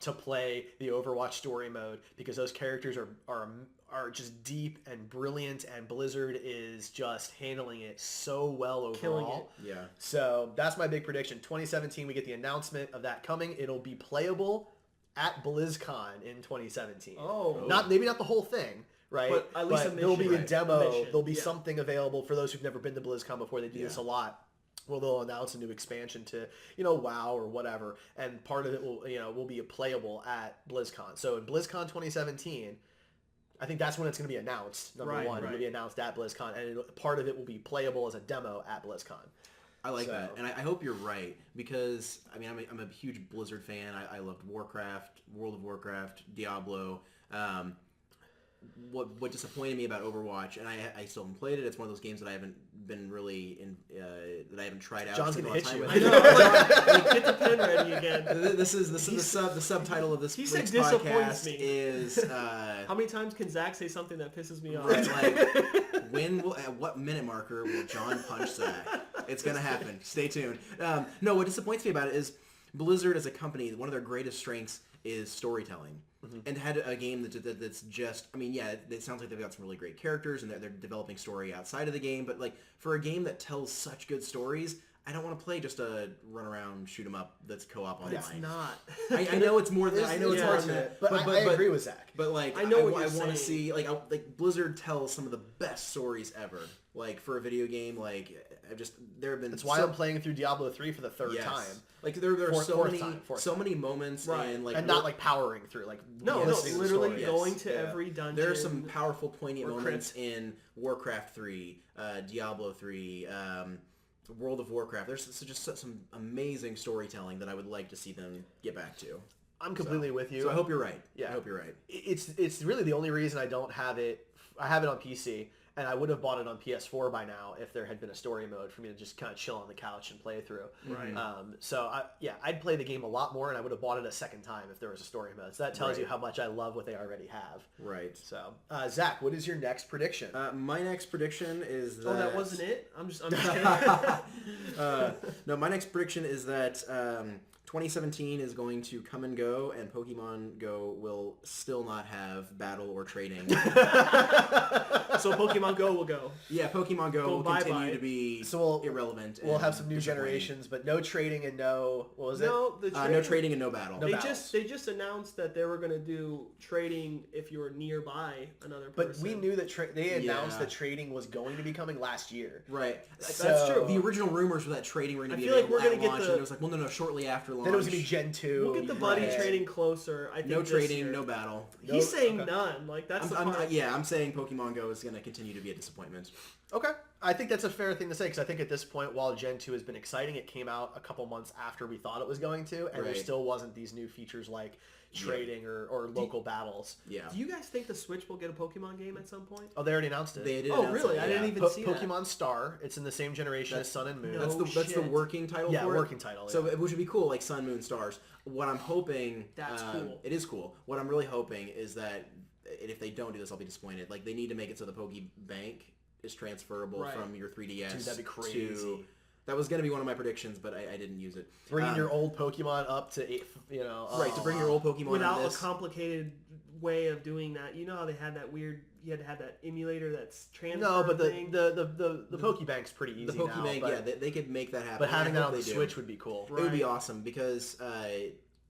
to play the Overwatch story mode because those characters are just deep and brilliant, and Blizzard is just handling it so well overall. Killing it. Yeah. So that's my big prediction. 2017, we get the announcement of that coming. It'll be playable at BlizzCon in 2017. Oh. Maybe not the whole thing. Right, but at least a there'll be a mission, demo. There'll be something available for those who've never been to BlizzCon before. They do this a lot. Well, they'll announce a new expansion to WoW or whatever, and part of it will be playable at BlizzCon. So in BlizzCon 2017, I think that's when it's going to be announced. Number one, it'll be announced at BlizzCon, and part of it will be playable as a demo at BlizzCon. I like that, and I hope you're right because I'm a huge Blizzard fan. I loved Warcraft, World of Warcraft, Diablo. What disappointed me about Overwatch, and I still haven't played it. It's one of those games that I haven't been really that I haven't tried out. John's gonna hit you. I know. Get the pen ready again. This is the subtitle of this He said week's disappoints podcast me. is How many times can Zach say something that pisses me off? at what minute marker will John punch Zach? It's gonna happen. Stay tuned. No, what disappoints me about it is Blizzard as a company. One of their greatest strengths is storytelling. And had a game that's just, it sounds like they've got some really great characters and they're developing story outside of the game, but like for a game that tells such good stories, I don't want to play just a run around shoot 'em up that's co-op online. It's not. I know it's more than I know it's more than that, but I agree with Zach. But like I know what I you're want to saying. see like Blizzard tells some of the best stories ever. Like for a video game, like there have been. That's why I'm playing through Diablo 3 for the third time. Like there are so many moments and not like powering through like listening to the literally story. going to every dungeon. There are some powerful, poignant moments in Warcraft 3, Diablo 3, World of Warcraft. There's just some amazing storytelling that I would like to see them get back to. I'm completely with you. So I hope you're right. Yeah, I hope you're right. It's really the only reason I don't have it. I have it on PC. And I would have bought it on PS4 by now if there had been a story mode for me to just kind of chill on the couch and play through. Right. I'd play the game a lot more, and I would have bought it a second time if there was a story mode. So that tells you how much I love what they already have. Right. So, Zach, what is your next prediction? My next prediction is that... Oh, that wasn't it? I'm just kidding. No, my next prediction is that 2017 is going to come and go, and Pokemon Go will still not have battle or trading. So Pokemon Go will go. Yeah, Pokemon Go will bye-bye. continue to be So irrelevant. We'll and have some new disappointing. generations, but no trading and no what was it? No trading and no battle. No They battles. just announced that they were going to do trading if you were nearby another person. But we knew that they announced Yeah. that trading was going to be coming last year. Right. So- That's true. The original rumors were that trading were going to I be feel like available we're gonna at get launch, the- and it was like, well, no, shortly after launch. Then it was going to be Gen 2. We'll get the buddy Right. trading closer. I think No this trading, year. no battle. He's saying okay. none. Like that's the part. I'm saying Pokemon Go is going to continue to be a disappointment. Okay. I think that's a fair thing to say because I think at this point, while Gen 2 has been exciting, it came out a couple months after we thought it was going to, and there Right. still wasn't these new features like trading or local battles. Yeah. Do you guys think the Switch will get a Pokemon game at some point? Oh, they already announced it. They did Oh, announce really? it, I didn't yeah. even see that. Pokemon Star. It's in the same generation as Sun and Moon. No That's the shit. working title Yeah, for it? working title, So yeah. which would be cool, like Sun, Moon, Stars. What I'm hoping... That's cool. It is cool. What I'm really hoping is that, and if they don't do this, I'll be disappointed. Like, they need to make it so the Poke Bank is transferable Right. from your 3DS Dude, that'd be crazy. to... That was going to be one of my predictions, but I didn't use it. Bringing your old Pokemon up to 8, Right, to bring your old Pokemon Without on a this. complicated way of doing that. You know how they had that weird. You had to have that emulator that's transfer. No, but thing? the Pokebank's pretty easy The Poke now. Bank, but, yeah, they could make that happen. but having I that hope on the they do. Switch would be cool. It would be Right. awesome because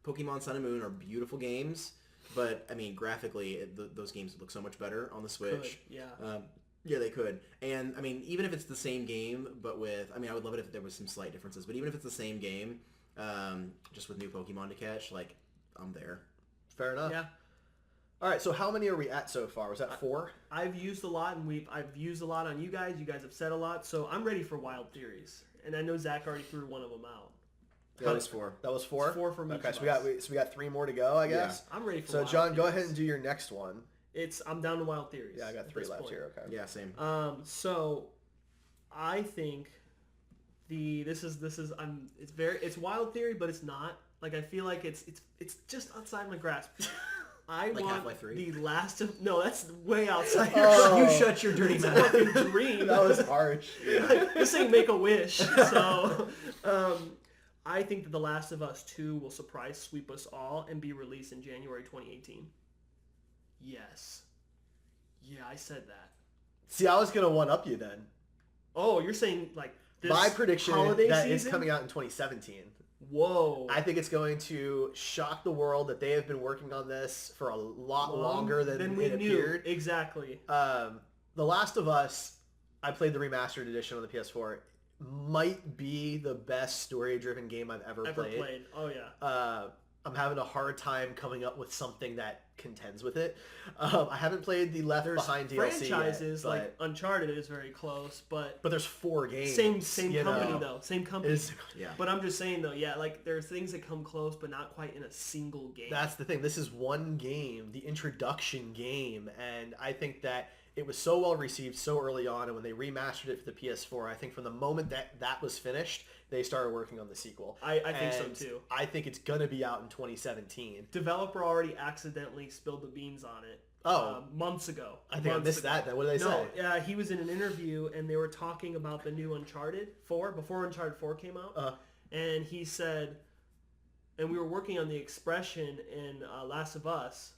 Pokemon Sun and Moon are beautiful games, but I mean graphically those games look so much better on the Switch. Could, yeah. Yeah, they could. And I mean, even if it's the same game, but with I would love it if there was some slight differences. But even if it's the same game, just with new Pokemon to catch, like I'm there. Fair enough. Yeah. All right, so how many are we at so far? Was that 4? I've used a lot, and I've used a lot on you guys. You guys have said a lot, so I'm ready for Wild Theories. And I know Zach already threw one of them out. That was 4. That was 4? It's 4 from each Okay, of so us. we got 3 more to go, I Yeah. guess. I'm ready for. So Wild John, go Theories. ahead and do your next one. I'm down to Wild Theories. Yeah, I got at 3 this left point. here. Okay. Yeah, same. So I think it's Wild Theory, but it's not. Like I feel like it's just outside my grasp. I Like want Half-Life 3? the last of no, that's way outside. Oh. your You shut your dirty It's a mouth. fucking dream. That was harsh. This ain't Make a Wish. So I think that The Last of Us 2 will surprise sweep us all and be released in January 2018. Yes. Yeah, I said that. See, I was going to one-up you then. Oh, you're saying like this My prediction holiday that season? it's coming out in 2017. Whoa. I think it's going to shock the world that they have been working on this for a lot longer than we it knew. appeared. Exactly. The Last of Us, I played the remastered edition on the PS4. Might be the best story-driven game I've ever played. Oh yeah. I'm having a hard time coming up with something that contends with it. I haven't played the Left There's Behind DLC franchises yet, like Uncharted is very close, but there's 4 games. same you company know. though. Same company. Yeah. But I'm just saying though, yeah, like there are things that come close, but not quite in a single game. That's the thing. This is one game, the introduction game, and I think that it was so well received so early on, and when they remastered it for the PS4, I think from the moment that was finished, they started working on the sequel. I think so And too. I think it's gonna be out in 2017. Developer already accidentally spilled the beans on it. Oh. Months ago. I think I Months missed ago. that. Then what did they say? No, he was in an interview and they were talking about the new Uncharted 4 before Uncharted 4 came out, and he said, and we were working on the expression in Last of Us.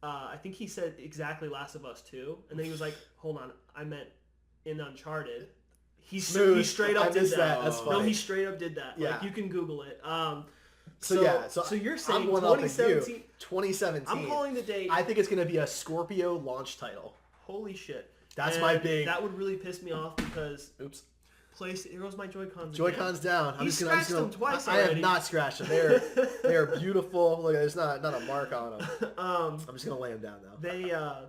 I think he said exactly Last of Us 2, and then he was like, "Hold on, I meant in Uncharted." He straight up I did missed that. That's No, funny. he straight up did that. Yeah. Like you can Google it. So you're saying I'm one-upping you. 2017? 2017. I'm calling the date. I think it's gonna be a Scorpio launch title. Holy shit. That's And my big. That would really piss me off because Oops. here goes my Joy-Cons. Joy-Cons down. You scratched them twice I have already. not scratched them. They are beautiful. Look, there's not a mark on them. I'm just gonna lay them down now.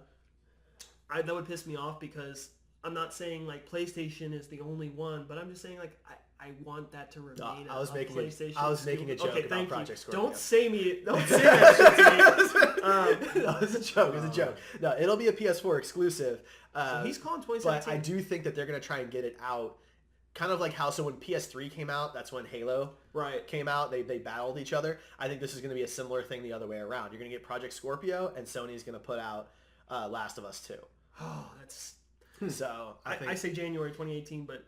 That would piss me off because I'm not saying like PlayStation is the only one, but I'm just saying like I want that to remain I was a making PlayStation. I was making a joke okay, about thank Project you. Scorpio. Don't say that shit to me. No, it was a joke. It was a joke. No, it'll be a PS4 exclusive. So he's calling But 2017. I do think that they're gonna try and get it out. Kind of like how when PS3 came out, that's when Halo came out. They battled each other. I think this is going to be a similar thing the other way around. You're going to get Project Scorpio, and Sony's going to put out Last of Us 2. Oh, that's. So I I say January 2018, but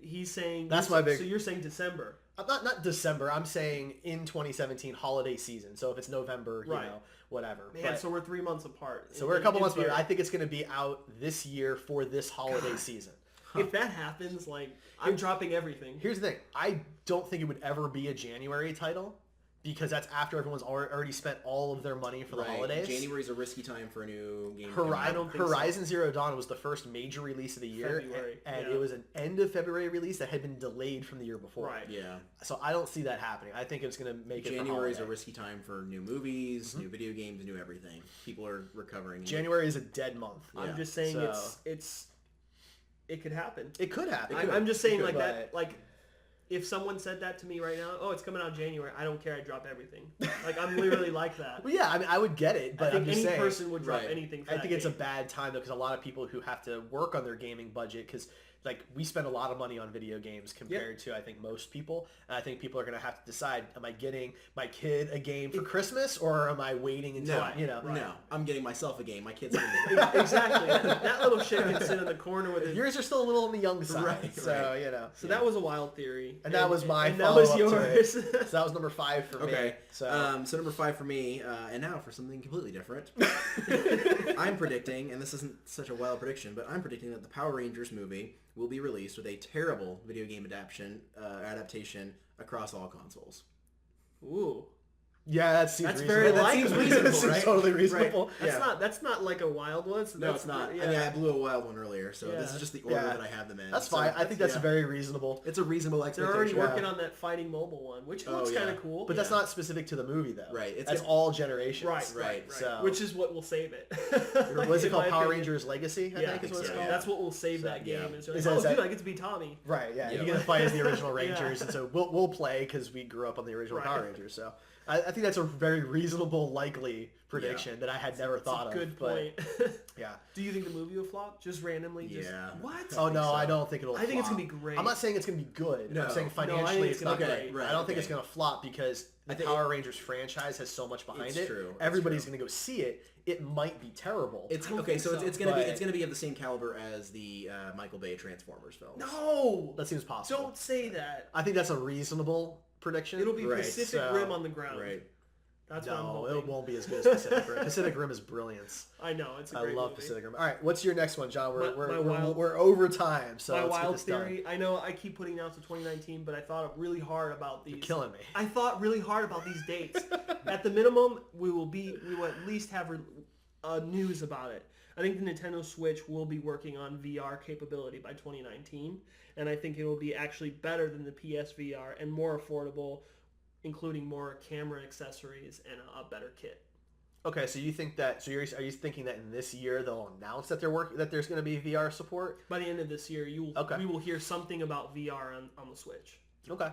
he's saying That's my big- So you're saying December? not December. I'm saying in 2017 holiday season. So if it's November, Right. whatever. Man, But, so we're 3 months apart. so we're a couple In months, but theory. I think it's going to be out this year for this holiday season. If that happens, like, I'm dropping everything. Here's the thing. I don't think it would ever be a January title because that's after everyone's already spent all of their money for the holidays. January's a risky time for a new game. I don't think Horizon Zero Dawn was the first major release of the year, February, and yeah. it was an end of February release that had been delayed from the year before. Right. Yeah. So I don't see that happening. I think it's going to make January's it a risky time for new movies, new video games, new everything. People are recovering. January is a dead month. I'm just saying So- it could happen. It could happen. I'm just saying It like could, that. Like, if someone said that to me right now, oh, it's coming out in January, I don't care. I drop everything. Like, I'm literally like that. Well, yeah, I mean, I would get it, but I think I'm just any saying, person would drop Right. anything. For I that think it's a game. bad time though, because a lot of people who have to work on their gaming budget, because like we spend a lot of money on video games compared to I think most people, and I think people are going to have to decide: am I getting my kid a game for Christmas, or am I waiting until No, I'm getting myself a game. My kid's gonna get Exactly. That little shit can sit in the corner with his. Yours are still a little on the young side, Right, so right. So that was a wild theory, And that was my and that was follow-up to yours. So that was number 5 for me. Okay. So So number 5 for me, and now for something completely different. I'm predicting, and this isn't such a wild prediction, but I'm predicting that the Power Rangers movie will be released with a terrible video game adaptation across all consoles. Ooh, yeah, that seems that's reasonable. very That likely. seems reasonable, That seems right? totally reasonable. That's not like a wild one. So No, that's it's not. Yeah. I mean, I blew a wild one earlier, so this Yeah. is just the order Yeah. that I have them in. That's So fine. I think that's yeah. very reasonable. It's a reasonable They're expectation. already working Yeah. on that fighting mobile one, which Oh, looks yeah. kind of cool. But that's not specific to the movie, though. Right, it's That's gonna- all generations. Right. So- Which is what will save it. What is it In called? my Power opinion. Rangers Legacy, I Yeah, think is what it's so, called. That's what will save So, that yeah. game. Is, like, Is oh, that- dude, I get to be Tommy. Right, yeah. Yeah. You get to fight as the original Rangers, Yeah. and so we'll play because we grew up on the original Right. Power Rangers. So I think that's a very reasonable, likely prediction that I had never thought It's a good of. but, point. yeah. Do you think the movie will flop? Just randomly? Just, Yeah. What? Oh no, so. I don't think it'll. I think it's flop. gonna be great. I'm not saying it's gonna be good. No. I'm saying No, I think financially it's it's not gonna be great. great. I don't think okay. it's gonna flop because the I think Power Rangers franchise has so much behind It's it. true. It's Everybody's true. gonna go see it. It might be terrible. It's I don't okay, think so so, it's gonna but- be of the same caliber as the Michael Bay Transformers films. No! That seems possible. Don't say that. I think that's a reasonable prediction. It'll be Right, Pacific so- Rim on the ground. Right. That's what I'm No, hoping. it won't be as good as Pacific Rim. Pacific Rim is brilliance. I know, it's a I great love movie. Pacific Rim. All right, what's your next one, John? My We're over time, so My let's get wild this done. theory, I know I keep putting it out to 2019, but I thought really hard about these. You're killing me. I thought really hard about these dates. At the minimum, we will at least have news about it. I think the Nintendo Switch will be working on VR capability by 2019, and I think it will be actually better than the PSVR and more affordable, including more camera accessories and a better kit. Okay, so you think that? So are you thinking that in this year they'll announce that that there's going to be VR support? By the end of this year, we will hear something about VR on the Switch. Okay.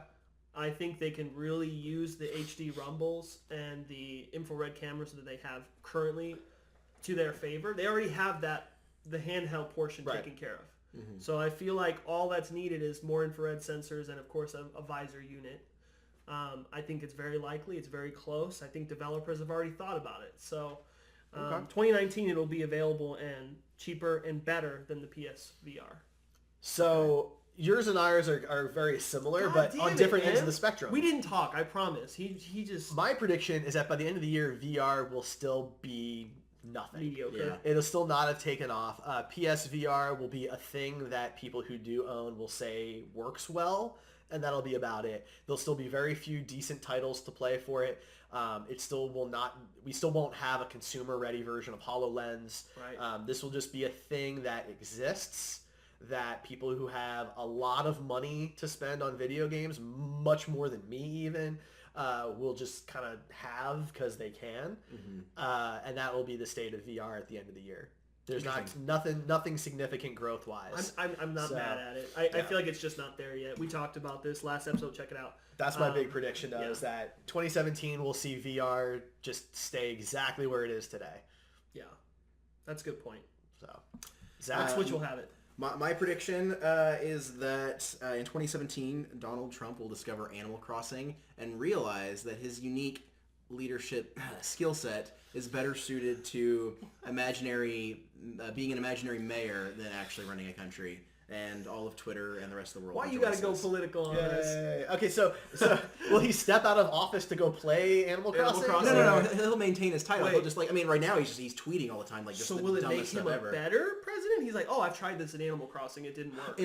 I think they can really use the HD rumbles and the infrared cameras that they have currently to their favor. They already have the handheld portion taken care of. Mm-hmm. So I feel like all that's needed is more infrared sensors and, of course, a visor unit. I think it's very likely. It's very close. I think developers have already thought about it. So 2019, it'll be available and cheaper and better than the PSVR. So yours and ours are very similar, God but damn on it, different ends man. of the spectrum. We didn't talk, I promise. He just My prediction is that by the end of the year, VR will still be nothing. mediocre. Yeah. It'll still not have taken off. PSVR will be a thing that people who do own will say works well, and that'll be about it. There'll still be very few decent titles to play for it. It still will not. We still won't have a consumer-ready version of HoloLens. Right. This will just be a thing that exists. That people who have a lot of money to spend on video games, much more than me even, will just kind of have because they can, and that will be the state of VR at the end of the year. There's nothing significant growth wise. I'm not So, mad at it. I feel like it's just not there yet. We talked about this last episode. Check it out. That's my big prediction, though, yeah. is that 2017 we'll see VR just stay exactly where it is today. Yeah, that's a good point. So, Zach, Switch will have it. My prediction is that in 2017, Donald Trump will discover Animal Crossing and realize that his unique leadership skill set is better suited to being an imaginary mayor than actually running a country. and all of Twitter and the rest of the world. Why you gotta go rejoices. political on this? Okay, so will he step out of office to go play Animal Crossing? Crossing? No. He'll maintain his title. Wait. He'll just like right now he's tweeting all the time like just So the will it make dumbest him stuff a ever. better president? He's like, oh, I've tried this in Animal Crossing. It didn't work.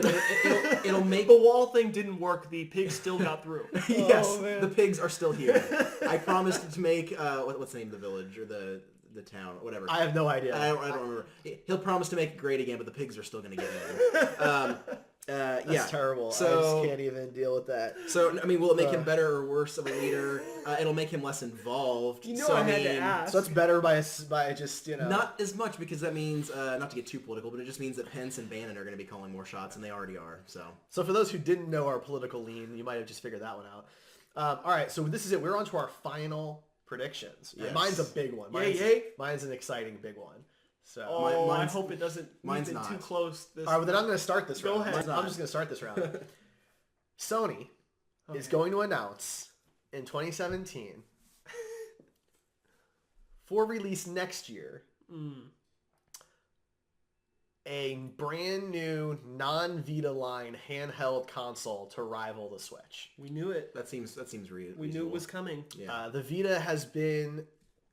It'll make The wall thing didn't work. The pigs still got through. yes, man. the pigs are still here. I promised to make what's the name of the village or the town, whatever. I have no idea. I don't remember. He'll promise to make it great again, but the pigs are still going to get in. That's terrible. So, I just can't even deal with that. So, I mean, will it make him better or worse of a leader? It'll make him less involved. You know, so, I had to mean, ask. So it's better by just, Not as much because that means, not to get too political, but it just means that Pence and Bannon are going to be calling more shots, and they already are. So for those who didn't know our political lean, you might have just figured that one out. All right, so this is it. We're on to our final predictions. And Yes. mine's a big one. Mine's an exciting big one. So Oh, I mine's- hope it doesn't mine's move in not. too close. This all right, well then I'm going to start this Go round. ahead. I'm just going to start this round. Sony is going to announce in 2017 for release next year a brand new non-Vita line handheld console to rival the Switch. We knew it. that seems reasonable. We knew it was coming. Yeah. The Vita has been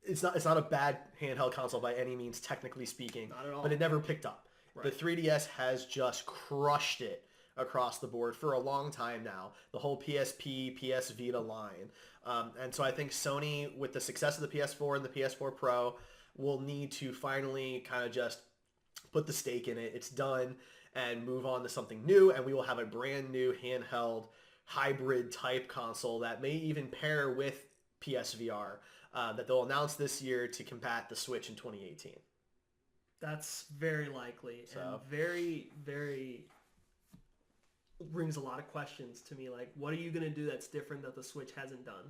it's not a bad handheld console by any means, technically speaking. Not at all. But it never picked up. Right. The 3DS has just crushed it across the board for a long time now. The whole PSP, PS Vita line. And so I think Sony, with the success of the PS4 and the PS4 Pro, will need to finally kind of just put the stake in it. It's done, and move on to something new, and we will have a brand new handheld hybrid type console that may even pair with PSVR that they'll announce this year to combat the Switch in 2018. That's very likely So. and very, very brings a lot of questions to me. Like, what are you going to do that's different that the Switch hasn't done?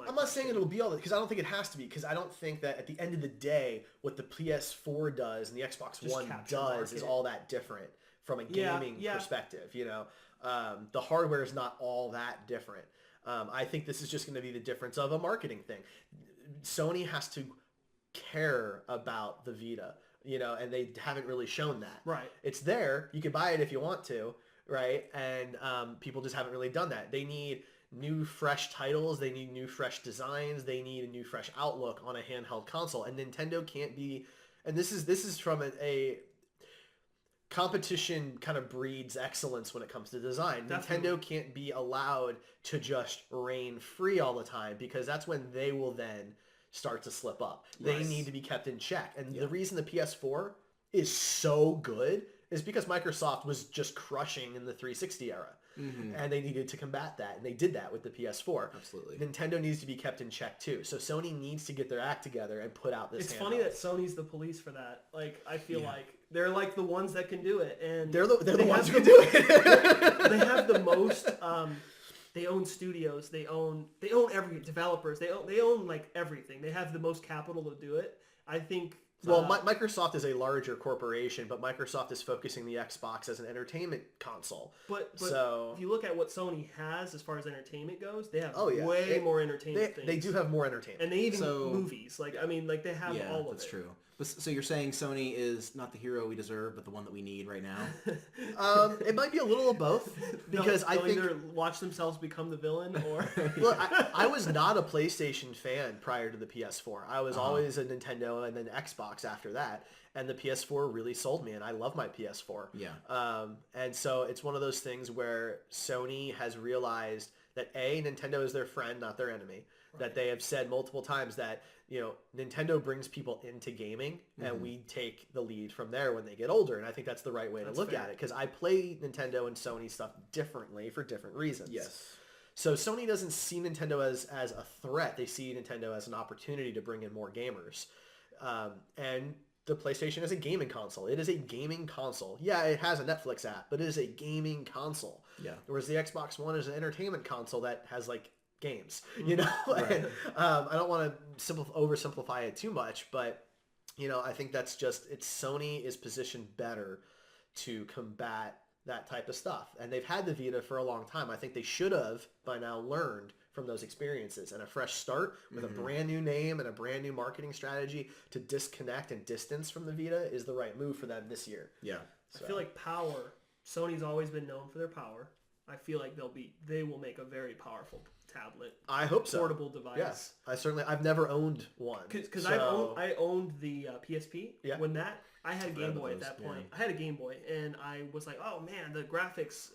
I'm not saying it'll be all that, because I don't think it has to be, because I don't think that at the end of the day, what the PS4 does and the Xbox Just One capture does is market. all that different from a Yeah, gaming yeah. perspective. You know, the hardware is not all that different. I think this is just going to be the difference of a marketing thing. Sony has to care about the Vita, you know, and they haven't really shown that. Right. It's there. You can buy it if you want to, right? And people just haven't really done that. They need new, fresh titles. They need new, fresh designs. They need a new, fresh outlook on a handheld console. And Nintendo can't be... And this is from a competition kind of breeds excellence when it comes to design. Definitely. Nintendo can't be allowed to just reign free all the time, because that's when they will then start to slip up. They Right. need to be kept in check. And the reason the PS4 is so good is because Microsoft was just crushing in the 360 era. And they needed to combat that. And they did that with the PS4. Absolutely. Nintendo needs to be kept in check too. So Sony needs to get their act together and put out this It's handheld. funny that Sony's the police for that. Like, I feel like they're like the ones that can do it, and They're the they ones have who can do it. they have the most. They own studios. They own every developers. They own like everything. They have the most capital to do it. I think. Well, Microsoft is a larger corporation, but Microsoft is focusing the Xbox as an entertainment console. But So- if you look at what Sony has as far as entertainment goes, they have Oh, yeah. way more entertainment things. They do have more entertainment. And they even So- movies. Like, I mean, like they have Yeah, all of that's it. true. But, so you're saying Sony is not the hero we deserve, but the one that we need right now? It might be a little of both, because I They'll think... either watch themselves become the villain or Look, I was not a PlayStation fan prior to the PS4. I was always a Nintendo and then Xbox after that. And the PS4 really sold me, and I love my PS4. Yeah. And so it's one of those things where Sony has realized that Nintendo is their friend, not their enemy. That they have said multiple times that, you know, Nintendo brings people into gaming, and we take the lead from there when they get older. And I think that's the right way to look at it, because I play Nintendo and Sony stuff differently for different reasons. Yes. So Sony doesn't see Nintendo as a threat. They see Nintendo as an opportunity to bring in more gamers. And the PlayStation is a gaming console. It is a gaming console. Yeah, it has a Netflix app, but it is a gaming console. Yeah. Whereas the Xbox One is an entertainment console that has like games, you know? And, I don't want to oversimplify it too much, but you know, I think that's just, Sony is positioned better to combat that type of stuff. And they've had the Vita for a long time. I think they should have by now learned from those experiences, and a fresh start with a brand new name and a brand new marketing strategy to disconnect and distance from the Vita is the right move for them this year. Yeah. I feel like power Sony's always been known for their power. I feel like they will make a very powerful tablet. I hope so. Portable device. Yes, I've never owned one. Because so... I owned the PSP. Yeah. When I had a Game Boy at those, that point. I had a Game Boy, and I was like, oh man, the graphics.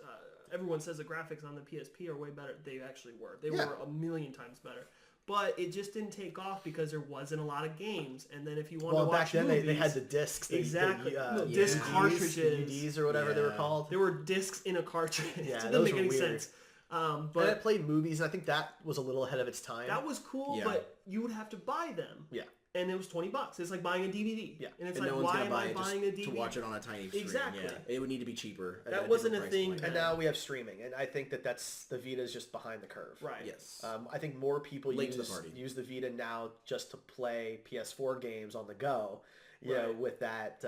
Everyone says the graphics on the PSP are way better. They actually were. They were a million times better. But it just didn't take off because there wasn't a lot of games. And then if you wanted to watch back then movies, they had the discs. Exactly. Disc cartridges. DVDs or whatever they were called. There were discs in a cartridge. Yeah, it didn't those make were any weird. sense. But But I played movies, and I think that was a little ahead of its time. that was cool, Yeah. but you would have to buy them. Yeah. And it was $20. It's like buying a DVD. Yeah. And it's And like, no one's why gonna am buy I it just buying a DVD? to watch it on a tiny screen. Exactly. Yeah. It would need to be cheaper. at That a wasn't different a price thing point. And now we have streaming, and I think that's the Vita is just behind the curve. Right. Yes. I think more people Late to the party. use the Vita now just to play PS4 games on the go, you know, Right. with that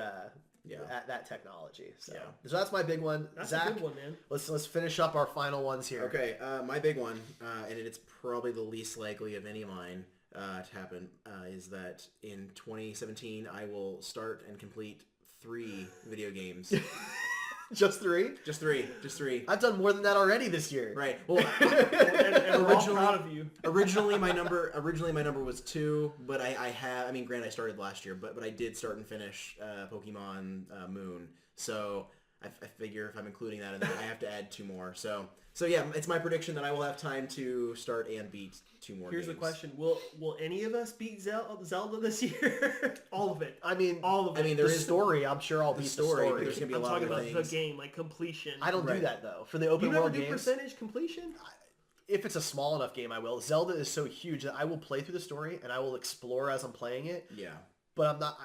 Yeah. that technology. So, Yeah. so that's my big one. That's Zach, a good one, man. let's finish up our final ones here. Okay, my big one, and it's probably the least likely of any of mine to happen, is that in 2017 I will start and complete 3 video games. Just 3? Just three. I've done more than that already this year. Right. Well, And we're all proud of you. originally my number was 2, but I mean, granted, I started last year, but I did start and finish Pokemon Moon. So I figure if I'm including that in there, I have to add 2 more. So yeah, it's my prediction that I will have time to start and beat 2 more Here's games. the question: Will any of us beat Zelda this year? All of it. I mean, All of it. I mean, the there is story, I'm sure I'll beat the story. but there's gonna be a I'm lot talking of about things. the game, like completion. I don't do Right. that, though. For the open You never world do games, percentage completion? if it's a small enough game, I will. Zelda is so huge that I will play through the story, and I will explore as I'm playing it. Yeah. But I'm not...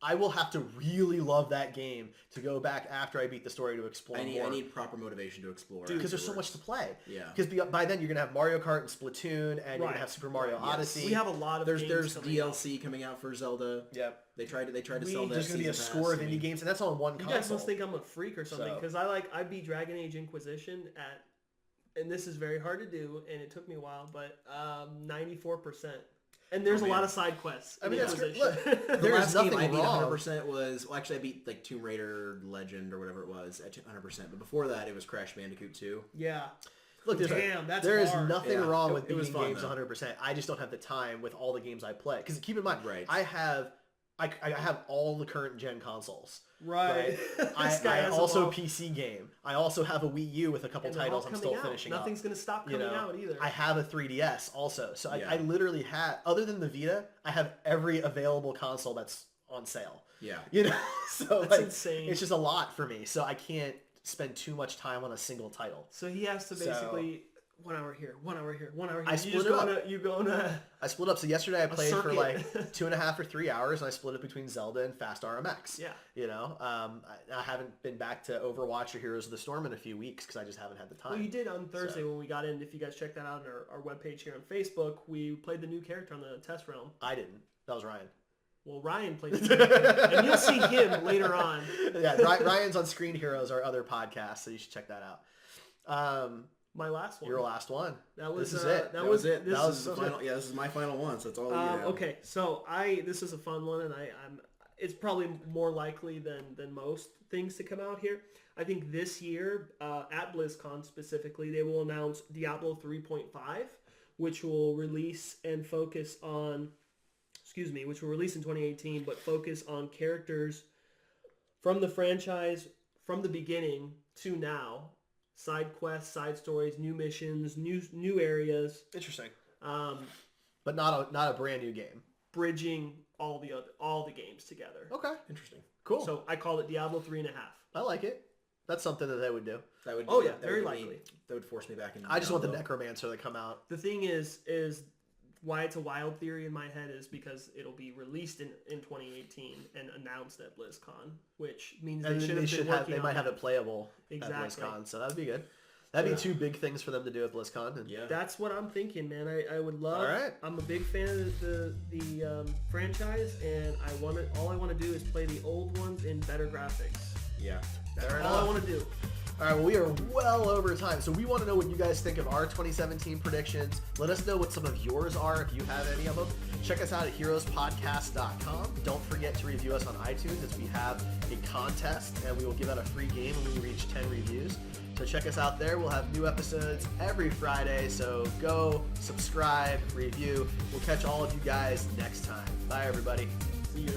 I will have to really love that game to go back after I beat the story to explore I more. need proper motivation to explore. Because there's so much to play. Yeah. Because by then you're gonna have Mario Kart and Splatoon, and you're Right. gonna have Super Mario Right. Odyssey. We have a lot of There's games coming DLC coming out for Zelda. Yep. They tried to sell that. There's gonna be a season score pass. of indie games, and that's on one You console. guys must think I'm a freak or something, So- because I beat Dragon Age Inquisition and this is very hard to do, and it took me a while, but 94%. And there's a lot of side quests. I mean, in that's great. Inquisition. Look, The There is last game nothing I beat wrong. 100% was... Well, actually, I beat like Tomb Raider Legend or whatever it was at 100%. But before that, it was Crash Bandicoot 2. Yeah. Look, That's there is hard. nothing Yeah. wrong It- with it was beating fun, games though. 100%. I just don't have the time with all the games I play. Because keep in mind, Right. I have all the current gen consoles. Right. I This guy has them also all. PC game. I also have a Wii U with a couple And they're titles all I'm still coming out. finishing Nothing's up. going to stop You coming know, out either. I have a 3DS also. So Yeah. I literally have, other than the Vita, I have every available console that's on sale. Yeah. You know? So That's like, insane. it's just a lot for me. So I can't spend too much time on a single title. So he has to So- basically 1 hour here, 1 hour here, 1 hour here. I You split just it go up. on a, you go on a I split up. So yesterday I played for circuit. like 2.5 or 3 hours, and I split it between Zelda and Fast RMX. Yeah. You know, I haven't been back to Overwatch or Heroes of the Storm in a few weeks because I just haven't had the time. Well, you did on Thursday when we got in. If you guys check that out on our webpage here on Facebook, we played the new character on the test realm. I didn't. That was Ryan. Well, Ryan played the character, and you'll see him later on. Yeah, Ryan's on Screen Heroes, our other podcast, so you should check that out. My last one. Your last one. That was This is it. That was it. That was the this final. Yeah, this is my final one. So it's all you know. Okay, so this is a fun one, and it's probably more likely than most things to come out here. I think this year at BlizzCon specifically, they will announce Diablo 3.5, which will release and focus on, which will release in 2018, but focus on characters from the franchise from the beginning to now. Side quests, side stories, new missions, new areas. Interesting. Um, But not a brand new game. bridging all the games together. Okay. Interesting. Cool. So I called it Diablo 3.5. I like it. That's something that they would do. That would. Oh, yeah, that very would be- likely. That would force me back into. I just want the Diablo. Necromancer to come out. The thing is why it's a wild theory in my head is because it'll be released in 2018 and announced at BlizzCon, which means And they then should have they might have it playable Exactly. at BlizzCon, so that'd be good. That'd be 2 big things for them to do at BlizzCon. And Yeah. That's what I'm thinking, man. I would love. All right. I'm a big fan of the franchise, and all I want to do is play the old ones in better graphics. Yeah. That's Fair all I enough. want to do. All right, well, we are well over time, so we want to know what you guys think of our 2017 predictions. Let us know what some of yours are if you have any of them. Check us out at heroespodcast.com. Don't forget to review us on iTunes as we have a contest, and we will give out a free game when we reach 10 reviews. So check us out there. We'll have new episodes every Friday, so go, subscribe, review. We'll catch all of you guys next time. Bye, everybody. See ya.